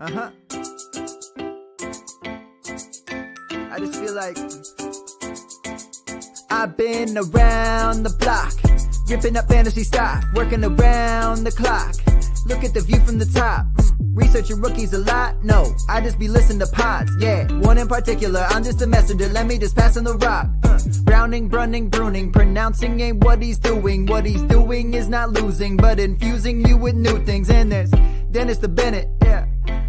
Uh-huh. I just feel like I've been around the block, ripping up fantasy stock, working around the clock. Look at the view from the top. Researching rookies a lot? No, I just be listening to pods. Yeah, one in particular, I'm just a messenger. Let me just pass on the rock. Browning, brunning, pruning, pronouncing ain't what he's doing. What he's doing is not losing, but infusing you with new things. And there's Dennis the Bennett, yeah.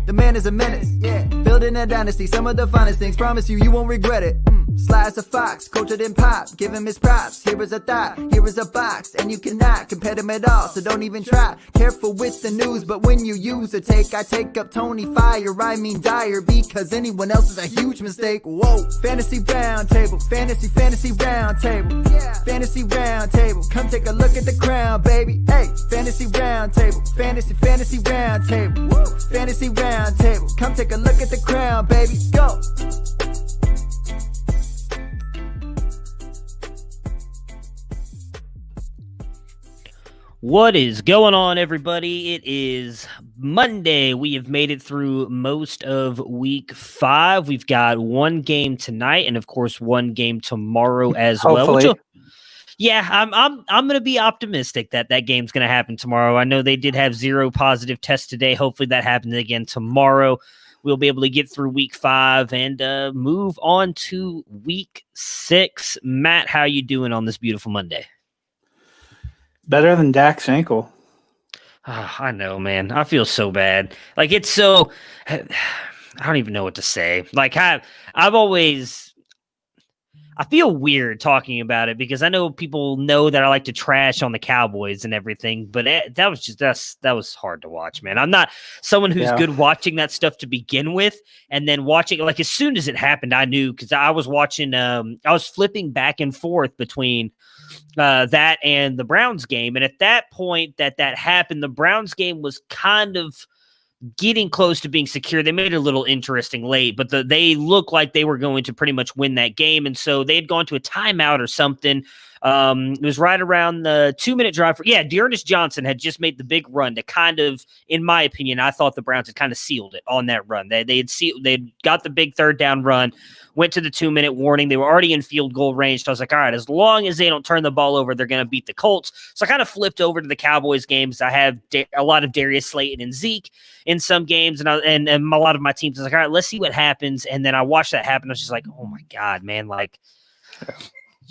The man is a menace, yeah. Building a dynasty, some of the finest things. Promise you, you won't regret it. Sly as a fox, cultured in pop. Give him his props. Here is a thought, here is a box, and you cannot compare them at all. So don't even try. Careful with the news, but when you use a take, I take up Tony Fire. I mean Dyer, because anyone else is a huge mistake. Whoa, fantasy round table, fantasy round table, yeah. Fantasy round table. Come take a look at the crown, baby. Hey, fantasy round table, fantasy round table, woo. Fantasy round table. Come take a look at the crown, baby. Go. What is going on, everybody? It is Monday. We have made it through most of week 5. We've got one game tonight, and of course, one game tomorrow as well. Yeah, I'm going to be optimistic that game's going to happen tomorrow. I know they did have 0 positive tests today. Hopefully, that happens again tomorrow. We'll be able to get through week 5 and move on to week 6. Matt, how you doing on this beautiful Monday? Better than Dak's ankle. Oh, I know, man. I feel so bad. Like, it's so... I don't even know what to say. Like, I've always... I feel weird talking about it because I know people know that I like to trash on the Cowboys and everything, but that was hard to watch, man. I'm not someone who's good watching that stuff to begin with, and then watching, like, as soon as it happened, I knew, because I was watching, I was flipping back and forth between that and the Browns game, and at that point that happened, the Browns game was kind of getting close to being secure. They made it a little interesting late, but they looked like they were going to pretty much win that game. And so they had gone to a timeout or something. It was right around the 2-minute drive. D'Ernest Johnson had just made the big run to kind of, in my opinion, I thought the Browns had kind of sealed it on that run. They'd got the big 3rd down run, went to the 2-minute warning. They were already in field goal range. So I was like, all right, as long as they don't turn the ball over, they're going to beat the Colts. So I kind of flipped over to the Cowboys games. I have a lot of Darius Slayton and Zeke in some games, and a lot of my teams. I was like, all right, let's see what happens. And then I watched that happen. I was just like, oh my God, man, like,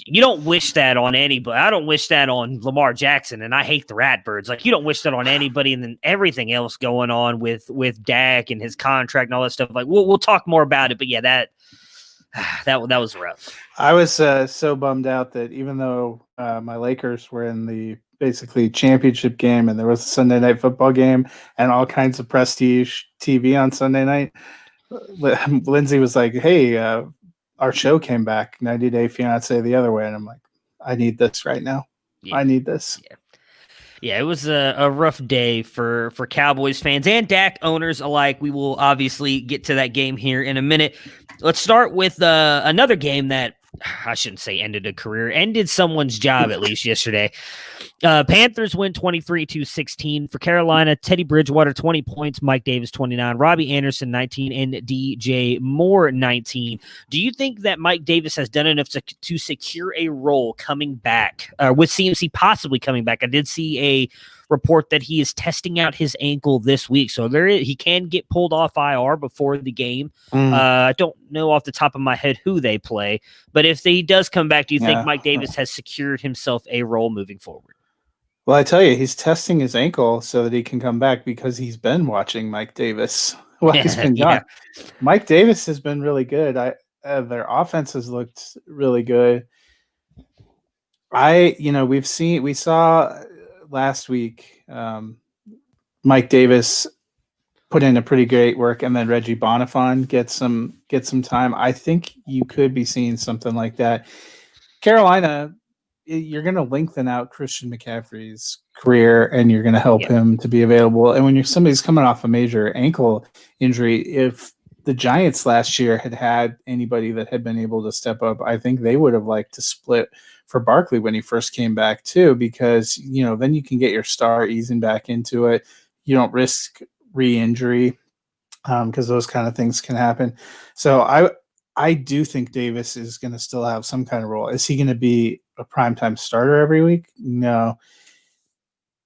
you don't wish that on anybody. I don't wish that on Lamar Jackson, and I hate the Ratbirds. Like, you don't wish that on anybody, and then everything else going on with Dak and his contract and all that stuff. Like, we'll talk more about it, but yeah, that was rough. I was so bummed out that even though my Lakers were in the basically championship game, and there was a Sunday night football game and all kinds of prestige TV on Sunday night, Lindsay was like, hey, our show came back, 90 Day Fiancé the other way. And I'm like, I need this right now. Yeah. I need this. Yeah, it was a rough day for Cowboys fans and Dak owners alike. We will obviously get to that game here in a minute. Let's start with another game that, I shouldn't say ended a career, ended someone's job at least yesterday. Panthers win 23-16 for Carolina. Teddy Bridgewater, 20 points. Mike Davis, 29. Robbie Anderson, 19. And DJ Moore, 19. Do you think that Mike Davis has done enough to secure a role coming back, with CMC possibly coming back? I did see a report that he is testing out his ankle this week, so he can get pulled off IR before the game. I don't know off the top of my head who they play, but if he does come back, do you think Mike Davis has secured himself a role moving forward? Well, I tell you, he's testing his ankle so that he can come back because he's been watching Mike Davis while he's been gone. Mike Davis has been really good. Their offense has looked really good. We saw last week, Mike Davis put in a pretty great work, and then Reggie Bonifant get some time. I think you could be seeing something like that. Carolina, you're going to lengthen out Christian McCaffrey's career, and you're going to help him to be available. And when somebody's coming off a major ankle injury, if the Giants last year had anybody that had been able to step up, I think they would have liked to split for Barkley when he first came back too, because, then you can get your star easing back into it. You don't risk re-injury. because those kind of things can happen. So I do think Davis is going to still have some kind of role. Is he going to be a primetime starter every week? No.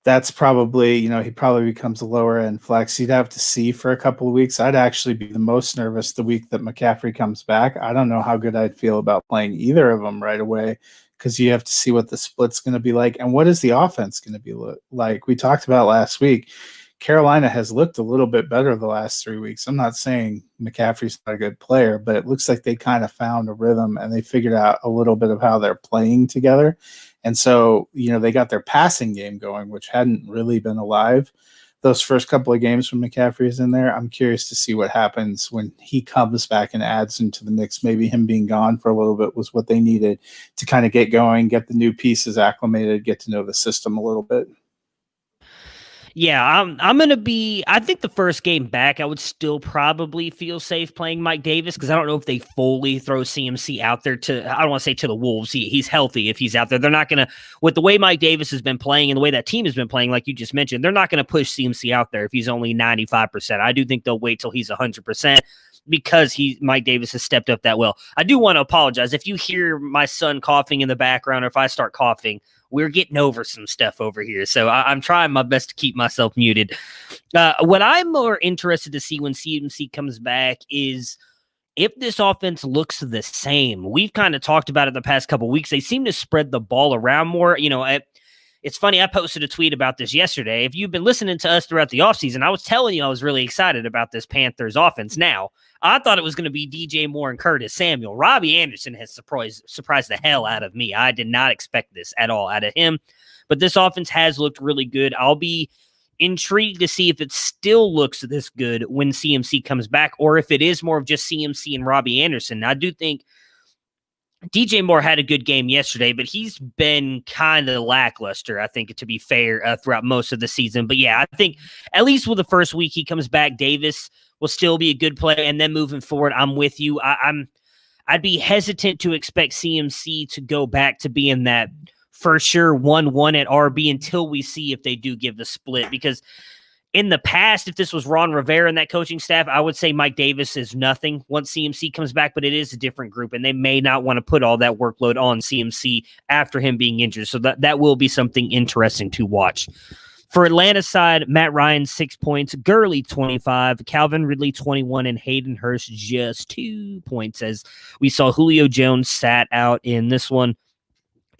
That's probably, he probably becomes a lower end flex. You'd have to see for a couple of weeks. I'd actually be the most nervous the week that McCaffrey comes back. I don't know how good I'd feel about playing either of them right away, because you have to see what the split's going to be like and what is the offense going to be like. We talked about last week. Carolina has looked a little bit better the last 3 weeks. I'm not saying McCaffrey's not a good player, but it looks like they kind of found a rhythm and they figured out a little bit of how they're playing together. And so, they got their passing game going, which hadn't really been alive those first couple of games when McCaffrey's in there. I'm curious to see what happens when he comes back and adds into the mix. Maybe him being gone for a little bit was what they needed to kind of get going, get the new pieces acclimated, get to know the system a little bit. Yeah, I'm going to be – I think the first game back, I would still probably feel safe playing Mike Davis, because I don't know if they fully throw CMC out there to – I don't want to say to the Wolves. He's healthy if he's out there. They're not going to – with the way Mike Davis has been playing and the way that team has been playing, like you just mentioned, they're not going to push CMC out there if he's only 95%. I do think they'll wait till he's 100%. Because Mike Davis has stepped up that well. I do want to apologize. If you hear my son coughing in the background, or if I start coughing, we're getting over some stuff over here. So I'm trying my best to keep myself muted. What I'm more interested to see when CMC comes back is if this offense looks the same. We've kind of talked about it the past couple of weeks. They seem to spread the ball around more. It's funny, I posted a tweet about this yesterday. If you've been listening to us throughout the offseason, I was telling you I was really excited about this Panthers offense. Now, I thought it was going to be DJ Moore and Curtis Samuel. Robbie Anderson has surprised the hell out of me. I did not expect this at all out of him. But this offense has looked really good. I'll be intrigued to see if it still looks this good when CMC comes back, or if it is more of just CMC and Robbie Anderson. I do think DJ Moore had a good game yesterday, but he's been kind of lackluster, I think, to be fair, throughout most of the season. But yeah, I think at least with the first week he comes back, Davis will still be a good player. And then moving forward, I'm with you. I'd be hesitant to expect CMC to go back to being that for sure 1-1 at RB until we see if they do give the split, because in the past, if this was Ron Rivera and that coaching staff, I would say Mike Davis is nothing once CMC comes back, but it is a different group, and they may not want to put all that workload on CMC after him being injured. So that will be something interesting to watch. For Atlanta's side, Matt Ryan, 6 points, Gurley, 25, Calvin Ridley, 21, and Hayden Hurst, just 2 points, as we saw Julio Jones sat out in this one.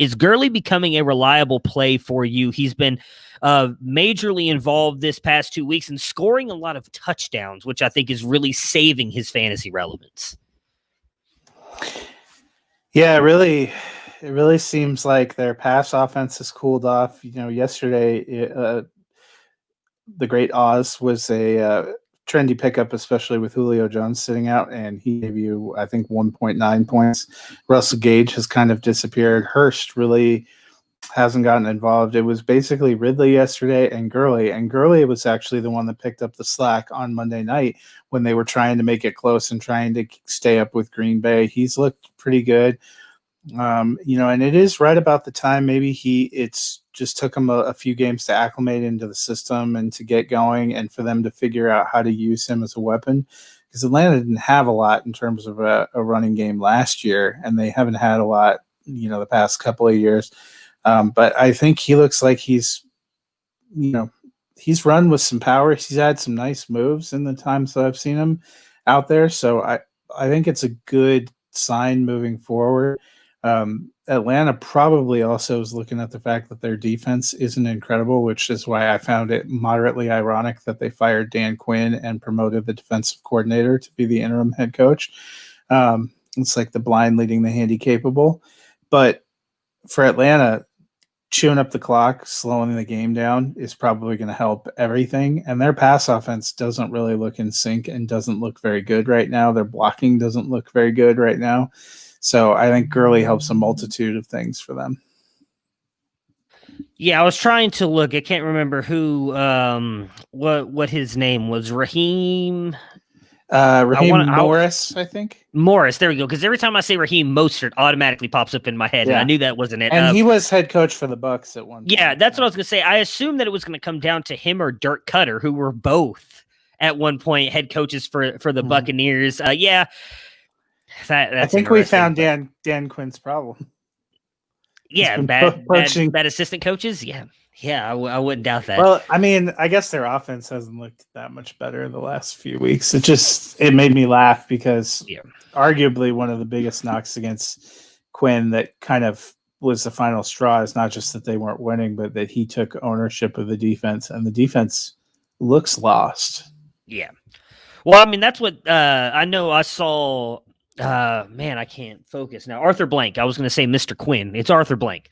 Is Gurley becoming a reliable play for you? He's been majorly involved this past 2 weeks and scoring a lot of touchdowns, which I think is really saving his fantasy relevance. Yeah, it really seems like their pass offense has cooled off. Yesterday, the great Oz was a trendy pickup, especially with Julio Jones sitting out, and he gave you, I think, 1.9 points. Russell Gage has kind of disappeared. Hurst really hasn't gotten involved. It was basically Ridley yesterday and Gurley was actually the one that picked up the slack on Monday night when they were trying to make it close and trying to stay up with Green Bay. He's looked pretty good. And it is right about the time maybe it's just took him a few games to acclimate into the system and to get going and for them to figure out how to use him as a weapon, because Atlanta didn't have a lot in terms of a running game last year, and they haven't had a lot, the past couple of years. But I think he looks like he's run with some power. He's had some nice moves in the times that I've seen him out there. So I think it's a good sign moving forward. Atlanta probably also is looking at the fact that their defense isn't incredible, which is why I found it moderately ironic that they fired Dan Quinn and promoted the defensive coordinator to be the interim head coach. It's like the blind leading the handy capable. But for Atlanta, chewing up the clock, slowing the game down is probably going to help everything. And their pass offense doesn't really look in sync and doesn't look very good right now. Their blocking doesn't look very good right now. So I think Gurley helps a multitude of things for them. Yeah, I was trying to look. I can't remember who, what his name was. Raheem Morris, I think. Morris, there we go. Because every time I say Raheem Mostert, automatically pops up in my head. Yeah. And I knew that wasn't it. And he was head coach for the Bucs at one point. Yeah, that's what I was going to say. I assumed that it was going to come down to him or Dirk Cutter, who were both at one point, head coaches for the Mhm. Buccaneers. Yeah, that's I think we interesting, found but- Dan Quinn's problem. Yeah, been bad poaching. assistant coaches. Yeah, I wouldn't doubt that. Well, I mean, I guess their offense hasn't looked that much better the last few weeks. It made me laugh because Yeah. arguably one of the biggest knocks against Quinn that kind of was the final straw is not just that they weren't winning, but that he took ownership of the defense, and the defense looks lost. Yeah. Well, I mean, that's what I know. I saw. Man, I can't focus now. Arthur Blank. I was going to say Mr. Quinn. It's Arthur Blank.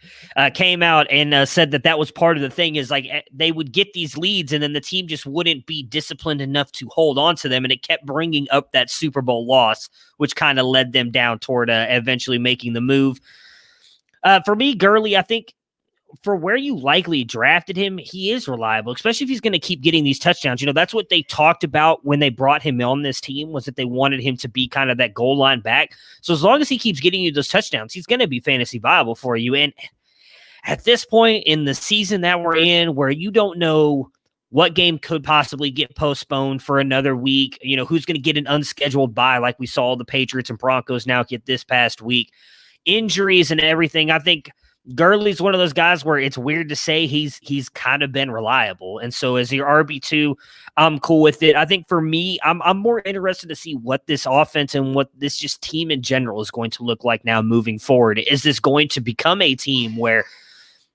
Came out and said that was part of the thing. Is like they would get these leads, and then the team just wouldn't be disciplined enough to hold on to them, and it kept bringing up that Super Bowl loss, which kind of led them down toward eventually making the move. For me, Gurley, I think for where you likely drafted him, he is reliable, especially if he's going to keep getting these touchdowns. You know, that's what they talked about when they brought him on this team, was that they wanted him to be kind of that goal line back. So as long as he keeps getting you those touchdowns, he's going to be fantasy viable for you. And at this point in the season that we're in, where you don't know what game could possibly get postponed for another week, you know, who's going to get an unscheduled bye like we saw the Patriots and Broncos now get this past week, injuries and everything, I think Gurley's one of those guys where it's weird to say he's kind of been reliable. And so as your RB2, I'm cool with it. I think for me, I'm more interested to see what this offense and what this just team in general is going to look like now moving forward. Is this going to become a team where,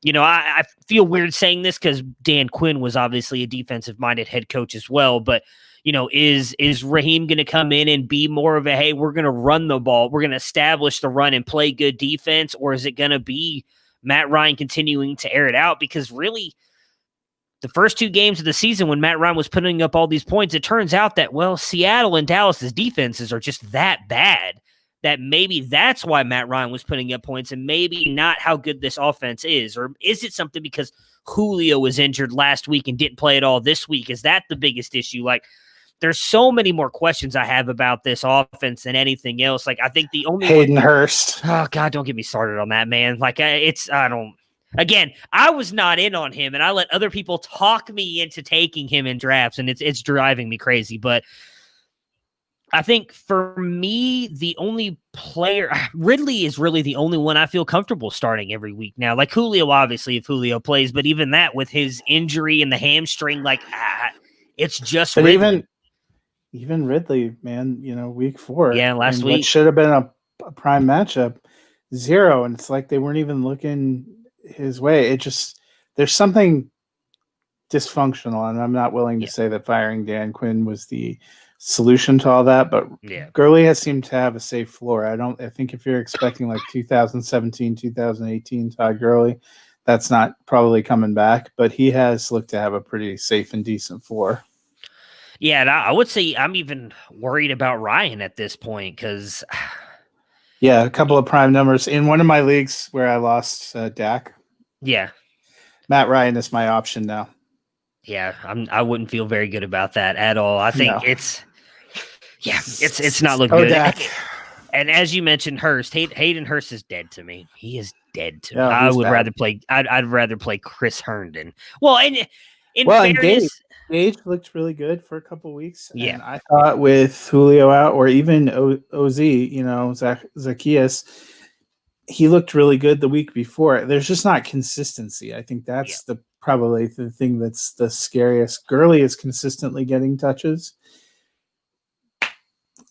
you know, I feel weird saying this because Dan Quinn was obviously a defensive-minded head coach as well, but you know, is Raheem going to come in and be more of a, hey, we're going to run the ball, we're going to establish the run and play good defense, or is it going to be Matt Ryan continuing to air it out? Because really, the first two games of the season when Matt Ryan was putting up all these points, it turns out that, well, Seattle and Dallas's defenses are just that bad that maybe that's why Matt Ryan was putting up points and maybe not how good this offense is. Or is it something because Julio was injured last week and didn't play at all this week? Is that the biggest issue? Like, there's so many more questions I have about this offense than anything else. Like, I think the only Hayden Hurst. Oh God, don't get me started on that, man. Like, I was not in on him, and I let other people talk me into taking him in drafts, and it's driving me crazy. But I think for me, the only player, Ridley is really the only one I feel comfortable starting every week now. Like Julio, obviously, if Julio plays, but even that with his injury and the hamstring, like, it's just But Ridley. even Ridley, man, you know, week 4. Yeah, last week. What should have been a prime matchup, 0. And it's like they weren't even looking his way. It just, there's something dysfunctional. And I'm not willing to say that firing Dan Quinn was the solution to all that. But Gurley has seemed to have a safe floor. I think if you're expecting like 2017, 2018 Todd Gurley, that's not probably coming back. But he has looked to have a pretty safe and decent floor. Yeah, and I would say I'm even worried about Ryan at this point because, yeah, a couple of prime numbers in one of my leagues where I lost Dak. Yeah, Matt Ryan is my option now. Yeah, I wouldn't feel very good about that at all. I think it's not looking good. Dak. And as you mentioned, Hurst, Hayden Hurst is dead to me. He is dead to me. Yeah, I'd rather play Chris Herndon. Well, and in fairness. Gage looked really good for a couple weeks. Yeah. And I thought with Julio out or even OZ, you know, Zacchaeus, he looked really good the week before. There's just not consistency. I think that's probably the thing that's the scariest. Gurley is consistently getting touches.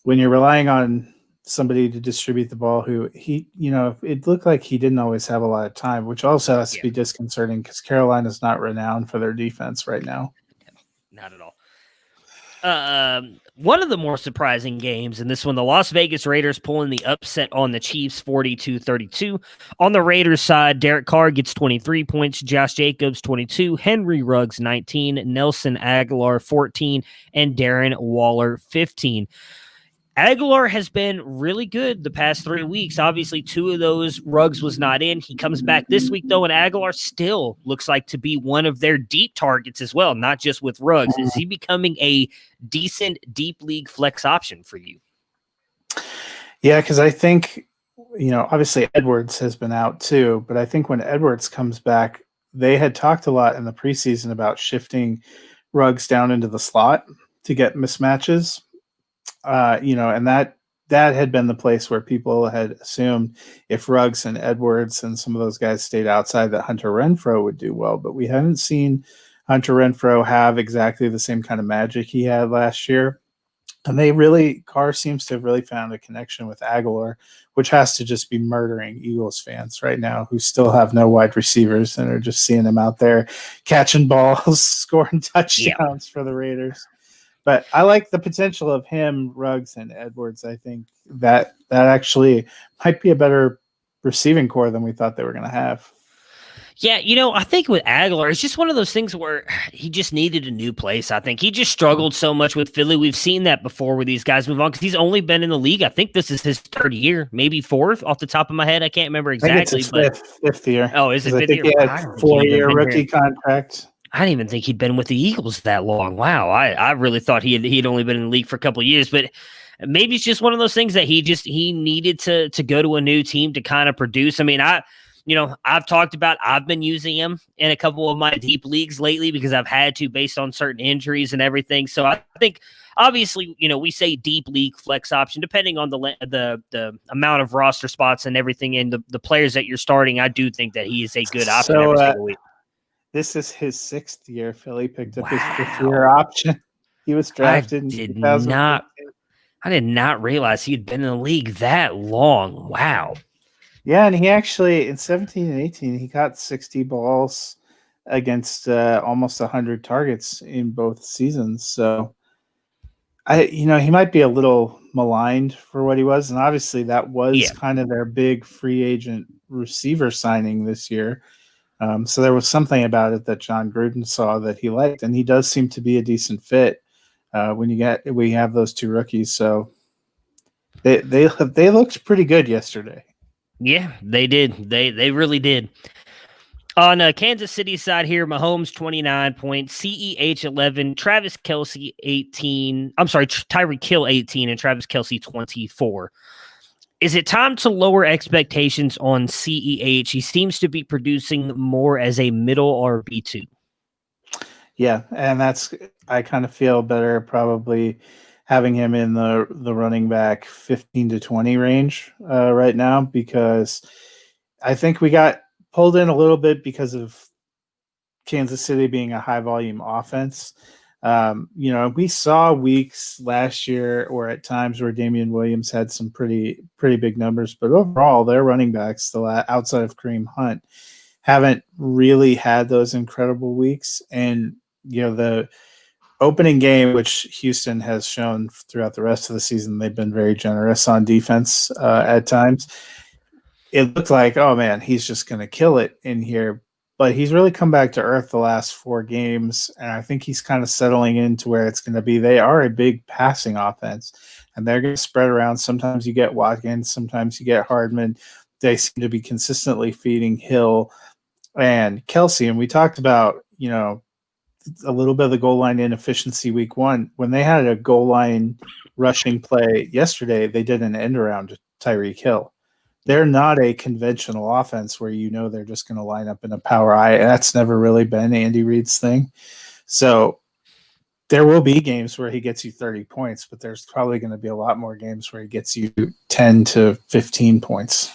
When you're relying on somebody to distribute the ball who it looked like he didn't always have a lot of time, which also has to be disconcerting because Carolina's not renowned for their defense right now. Not at all. One of the more surprising games in this one, the Las Vegas Raiders pulling the upset on the Chiefs 42-32. On the Raiders side, Derek Carr gets 23 points, Josh Jacobs 22, Henry Ruggs 19, Nelson Aguilar 14, and Darren Waller 15. Aguilar has been really good the past 3 weeks. Obviously, 2 of those, Ruggs was not in. He comes back this week, though, and Aguilar still looks like to be one of their deep targets as well, not just with Ruggs. Is he becoming a decent deep league flex option for you? Yeah, because I think, obviously Edwards has been out too, but I think when Edwards comes back, they had talked a lot in the preseason about shifting Ruggs down into the slot to get mismatches. And that had been the place where people had assumed if Ruggs and Edwards and some of those guys stayed outside, that Hunter Renfrow would do well. But we haven't seen Hunter Renfrow have exactly the same kind of magic he had last year. And Carr seems to have really found a connection with Aguilar, which has to just be murdering Eagles fans right now who still have no wide receivers and are just seeing him out there catching balls, scoring touchdowns for the Raiders. But I like the potential of him, Ruggs, and Edwards. I think that actually might be a better receiving core than we thought they were going to have. Yeah, I think with Aguilar, it's just one of those things where he just needed a new place. I think he just struggled so much with Philly. We've seen that before where these guys move on because he's only been in the league. I think this is his third year, maybe fourth off the top of my head. I can't remember exactly. It's fifth year. Oh, is it fifth year? He had a 4-year rookie contract. I didn't even think he'd been with the Eagles that long. Wow, I really thought he'd only been in the league for a couple of years, but maybe it's just one of those things that he needed to go to a new team to kind of produce. I mean, I've talked about I've been using him in a couple of my deep leagues lately because I've had to based on certain injuries and everything. So I think obviously, we say deep league flex option depending on the amount of roster spots and everything and the players that you're starting. I do think that he is a good option every single week. This is his 6th year. Philly picked up his 5th-year option. He was drafted in 2015. I did not realize he had been in the league that long. Wow. Yeah, and he actually, in 17 and 18, he got 60 balls against almost 100 targets in both seasons. So, he might be a little maligned for what he was. And obviously that was kind of their big free agent receiver signing this year. So there was something about it that John Gruden saw that he liked, and he does seem to be a decent fit when we have those two rookies. So they looked pretty good yesterday. Yeah, they did. They really did. On Kansas City side here, Mahomes 29 points, CEH 11, Travis Kelce 18. I'm sorry, Tyreek Hill 18, and Travis Kelce 24. Is it time to lower expectations on CEH? He seems to be producing more as a middle RB2. Yeah, and I kind of feel better probably having him in the running back 15 to 20 range right now, because I think we got pulled in a little bit because of Kansas City being a high volume offense. We saw weeks last year or at times where Damian Williams had some pretty big numbers, but overall their running backs, outside of Kareem Hunt, haven't really had those incredible weeks. And, the opening game, which Houston has shown throughout the rest of the season, they've been very generous on defense at times. It looked like, oh man, he's just going to kill it in here. But he's really come back to earth the last 4 games, and I think he's kind of settling into where it's going to be. They are a big passing offense, and they're going to spread around. Sometimes you get Watkins, sometimes you get Hardman. They seem to be consistently feeding Hill and Kelce. And we talked about, a little bit of the goal line inefficiency week 1. When they had a goal line rushing play yesterday, they did an end around to Tyreek Hill. They're not a conventional offense where they're just going to line up in a power eye. That's never really been Andy Reid's thing. So there will be games where he gets you 30 points, but there's probably going to be a lot more games where he gets you 10 to 15 points.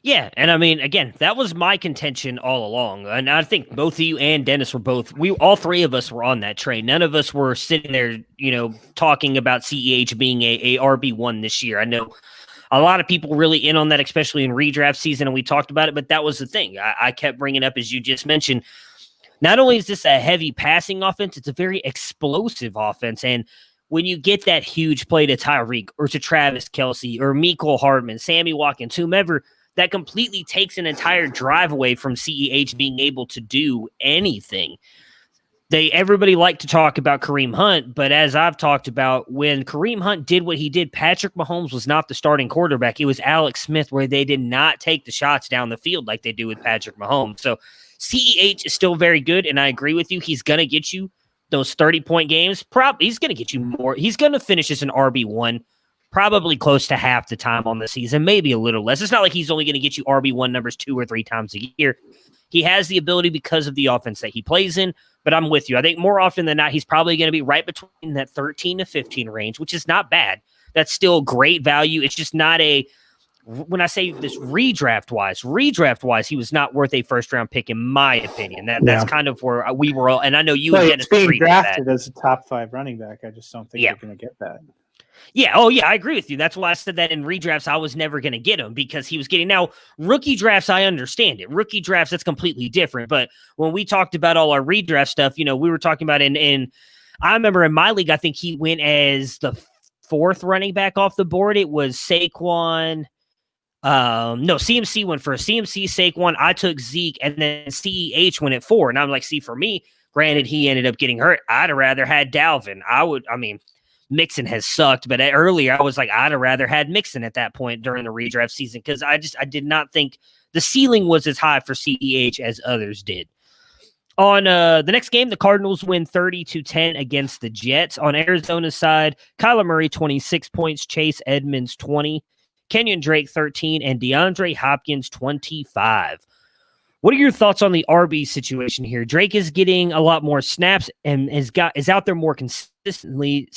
Yeah, and I mean, again, that was my contention all along, and I think both of you and Dennis were all 3 of us were on that train. None of us were sitting there, talking about CEH being a RB1 this year. I know a lot of people really in on that, especially in redraft season, and we talked about it, but that was the thing. I kept bringing up, as you just mentioned, not only is this a heavy passing offense, it's a very explosive offense, and when you get that huge play to Tyreek or to Travis Kelce or Mecole Hardman, Sammy Watkins, whomever, that completely takes an entire drive away from CEH being able to do anything. Everybody liked to talk about Kareem Hunt, but as I've talked about, when Kareem Hunt did what he did, Patrick Mahomes was not the starting quarterback. It was Alex Smith, where they did not take the shots down the field like they do with Patrick Mahomes. So CEH is still very good, and I agree with you. He's going to get you those 30-point games. He's going to get you more. He's going to finish as an RB1 probably close to half the time on the season, maybe a little less. It's not like he's only going to get you RB1 numbers 2 or 3 times a year. He has the ability because of the offense that he plays in, but I'm with you. I think more often than not, he's probably going to be right between that 13 to 15 range, which is not bad. That's still great value. It's just not when I say this redraft wise, he was not worth a first round pick, in my opinion. That's kind of where we were all, and I know you and Dennis being agreed with drafted that. as a top 5 running back. I just don't think you're going to get that. Yeah. Oh, yeah. I agree with you. That's why I said that in redrafts, I was never going to get him because he was getting. Now, rookie drafts, I understand it. Rookie drafts, that's completely different. But when we talked about all our redraft stuff, we were talking about in I remember in my league, I think he went as the 4th running back off the board. It was Saquon. No, CMC went first. CMC, Saquon. I took Zeke, and then CEH went at 4. And I'm like, see, for me, granted, he ended up getting hurt. I'd have rather had Dalvin. Mixon has sucked, but earlier I was like, I'd have rather had Mixon at that point during the redraft season because I did not think the ceiling was as high for CEH as others did. On the next game, the Cardinals win 30-10 against the Jets. On Arizona's side, Kyler Murray 26 points, Chase Edmonds 20, Kenyon Drake 13, and DeAndre Hopkins 25. What are your thoughts on the RB situation here? Drake is getting a lot more snaps and is out there more consistently,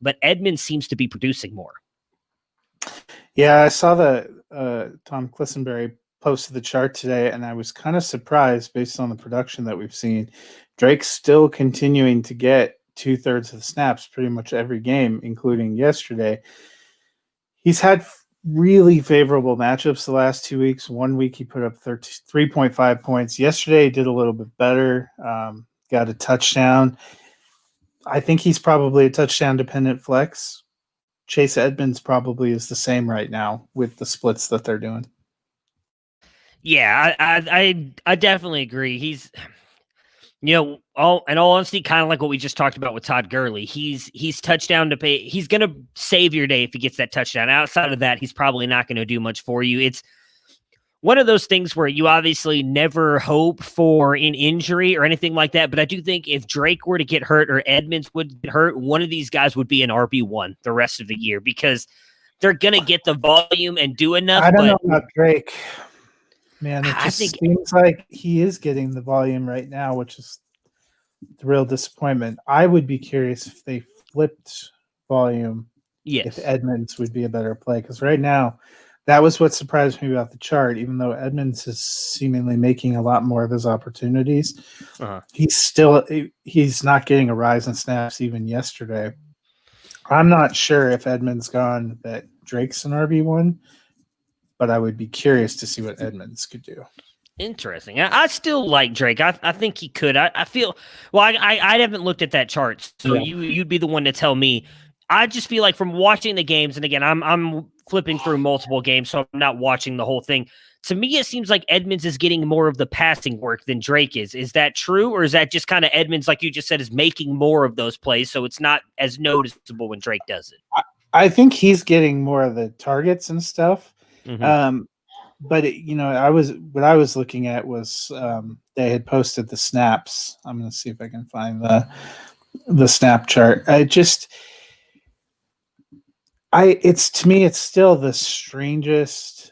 but Edmonds seems to be producing more. Yeah, I saw the Tom Clissenberry posted the chart today, and I was kind of surprised based on the production that we've seen. Drake's still continuing to get 2/3 of the snaps pretty much every game, including yesterday. He's had really favorable matchups the last 2 weeks. 1 week he put up 3.5 points. Yesterday he did a little bit better, got a touchdown. I think he's probably a touchdown dependent flex. Chase Edmonds probably is the same right now with the splits that they're doing. Yeah, I definitely agree. He's in all honesty, kind of like what we just talked about with Todd Gurley. He's touchdown to pay. He's going to save your day if he gets that touchdown. Outside of that, he's probably not going to do much for you. It's one of those things where you obviously never hope for an injury or anything like that. But I do think if Drake were to get hurt or Edmonds would get hurt, one of these guys would be an RB1 the rest of the year because they're going to get the volume and do enough. I don't know about Drake. Man, it just seems like he is getting the volume right now, which is the real disappointment. I would be curious if they flipped volume, if Edmonds would be a better play. Because right now, that was what surprised me about the chart. Even though Edmonds is seemingly making a lot more of his opportunities, he's not getting a rise in snaps even yesterday. I'm not sure if Edmonds gone that Drake's an RB1. But I would be curious to see what Edmonds could do. Interesting. I still like Drake. I think he could. I feel I haven't looked at that chart, so you'd be the one to tell me. I just feel like from watching the games, and again, I'm flipping through multiple games, so I'm not watching the whole thing. To me, it seems like Edmonds is getting more of the passing work than Drake is. Is that true, or is that just kind of Edmonds, like you just said, is making more of those plays, so it's not as noticeable when Drake does it? I think he's getting more of the targets and stuff. Mm-hmm. But I was looking at was they had posted the snaps. I'm going to see if I can find the snap chart. To me, it's still the strangest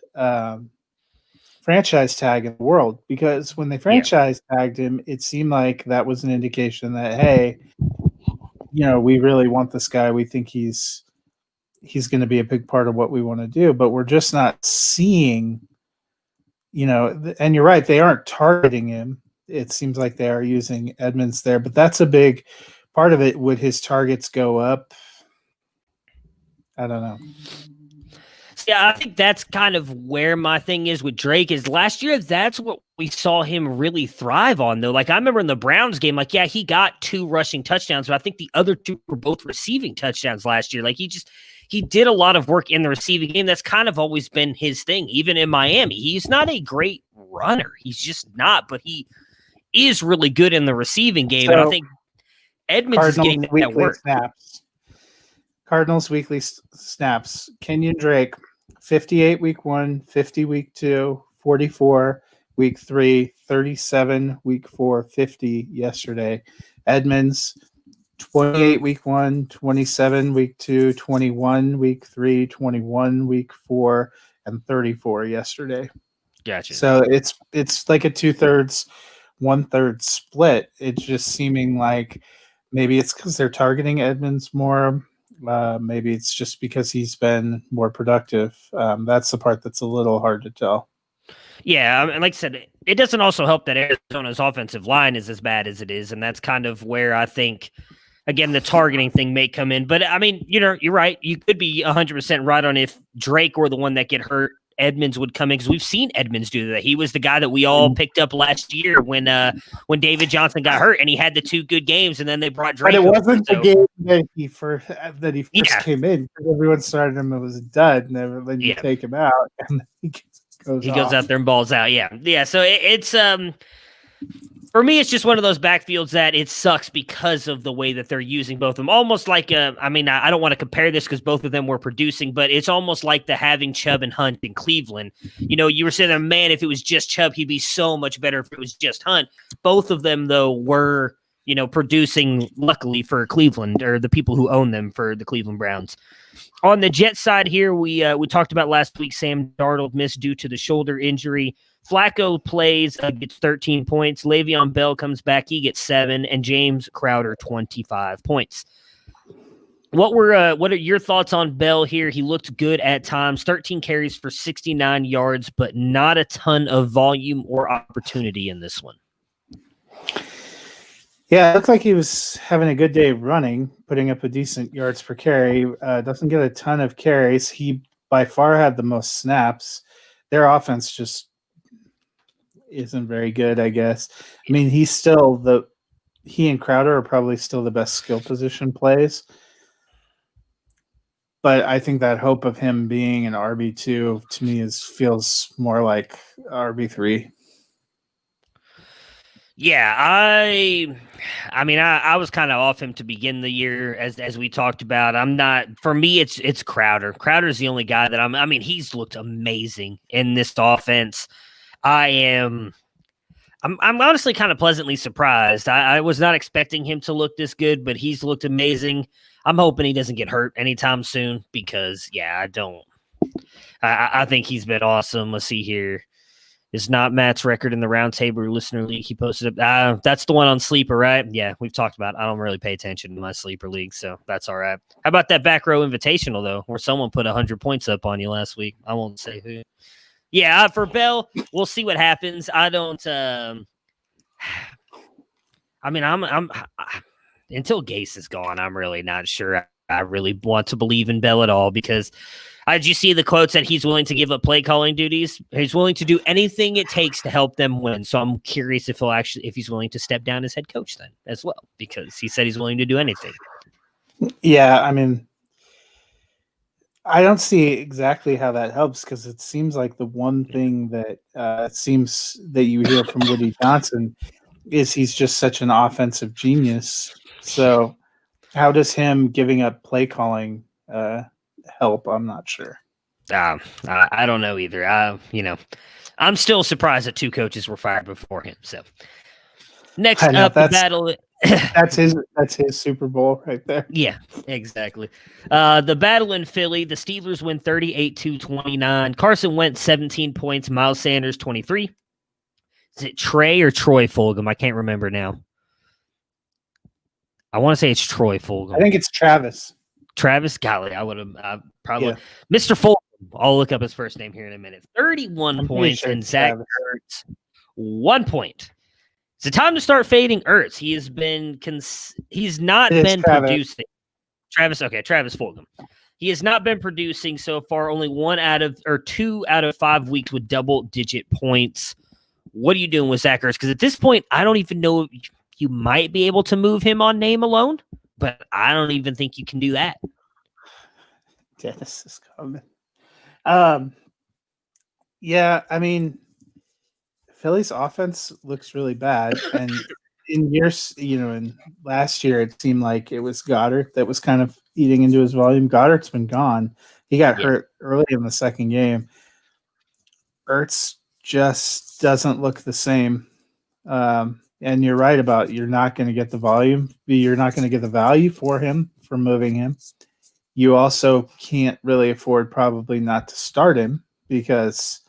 franchise tag in the world because when they franchise tagged him, it seemed like that was an indication that, hey, we really want this guy. We think he's going to be a big part of what we want to do, but we're just not seeing, and you're right. They aren't targeting him. It seems like they are using Edmonds there, but that's a big part of it. Would his targets go up? I don't know. Yeah, I think that's kind of where my thing is with Drake is last year. That's what we saw him really thrive on, though. Like I remember in the Browns game, he got 2 rushing touchdowns, but I think the other 2 were both receiving touchdowns last year. Like he did a lot of work in the receiving game. That's kind of always been his thing, even in Miami. He's not a great runner. He's just not, but he is really good in the receiving game. So, and I think Edmonds is getting that work. Snaps. Cardinals weekly snaps. Kenyon Drake, 58 week 1, 50 week 2, 44 week 3, 37 week 4, 50 yesterday. Edmonds, 28 week 1, 27 week 2, 21 week 3, 21 week 4, and 34 yesterday. Gotcha. So it's like a 2/3, 1/3 split. It's just seeming like maybe it's because they're targeting Edmonds more. Maybe it's just because he's been more productive. That's the part that's a little hard to tell. Yeah, and like I said, it doesn't also help that Arizona's offensive line is as bad as it is, and that's kind of where I think, again, the targeting thing may come in. But I mean, you're right. You could be 100% right on if Drake were the one that get hurt, Edmonds would come in, because we've seen Edmonds do that. He was the guy that we all picked up last year when David Johnson got hurt, and he had the 2 good games, and then they brought Drake. But it wasn't the game that he first came in. Everyone started him; it was a dud, and then you take him out, and he goes out there and balls out. Yeah. So it's for me, it's just one of those backfields that it sucks because of the way that they're using both of them. Almost like I don't want to compare this because both of them were producing, but it's almost like the having Chubb and Hunt in Cleveland. You were saying, man, if it was just Chubb, he'd be so much better if it was just Hunt. Both of them, though, were producing, luckily for Cleveland, or the people who own them, for the Cleveland Browns. On the Jets side here, we talked about last week, Sam Darnold missed due to the shoulder injury. Flacco plays, gets 13 points. Le'Veon Bell comes back, he gets 7, and James Crowder 25 points. What are your thoughts on Bell here? He looked good at times, 13 carries for 69 yards, but not a ton of volume or opportunity in this one. Yeah, it looked like he was having a good day running, putting up a decent yards per carry. Doesn't get a ton of carries. He by far had the most snaps. Their offense just isn't very good, I guess. I mean, he and Crowder are probably still the best skill position plays. But I think that hope of him being an RB2 to me feels more like RB3. Yeah, I was kind of off him to begin the year, as we talked about. For me, it's Crowder. Crowder's the only guy that he's looked amazing in this offense. I'm honestly kind of pleasantly surprised. I was not expecting him to look this good, but he's looked amazing. I'm hoping he doesn't get hurt anytime soon because, I think he's been awesome. Let's see here. It's not Matt's record in the Roundtable Listener League. He posted up. That's the one on Sleeper, right? Yeah, we've talked about it. I don't really pay attention to my Sleeper League, so that's all right. How about that Back Row Invitational, though, where someone put 100 points up on you last week? I won't say who. Yeah, for Bell, we'll see what happens. I don't. I'm until Gase is gone, I'm really not sure. I really want to believe in Bell at all because. Did you see the quotes that he's willing to give up play calling duties? He's willing to do anything it takes to help them win. So I'm curious if he's willing to step down as head coach then as well, because he said he's willing to do anything. Yeah, I don't see exactly how that helps because it seems like the one thing that it seems that you hear from Woody Johnson is he's just such an offensive genius. So how does him giving up play calling help? I'm not sure. I don't know either. I'm still surprised that 2 coaches were fired before him. So next up, the battle. that's his Super Bowl right there. Yeah, exactly. The battle in Philly, the Steelers win 38-29. Carson Wentz 17 points. Miles Sanders 23. Is it Trey or Troy Fulgham? I can't remember now. I want to say it's Troy Fulgham. I think it's Travis. Travis Golly, I would have probably Mr. Fulgham. I'll look up his first name here in a minute. 31 points and Zach Ertz 1 point. It's the time to start fading Ertz. He has been he's not been producing. Travis Fulgham. He has not been producing so far. Only 2 out of 5 weeks with double-digit points. What are you doing with Zach Ertz? Because at this point, I don't even know. You might be able to move him on name alone. But I don't even think you can do that. Dennis is coming. Philly's offense looks really bad. And in last year, it seemed like it was Goddard that was kind of eating into his volume. Goddard's been gone. He got hurt early in the second game. Ertz just doesn't look the same. And you're right about you're not going to get the volume. You're not going to get the value for him for moving him. You also can't really afford probably not to start him because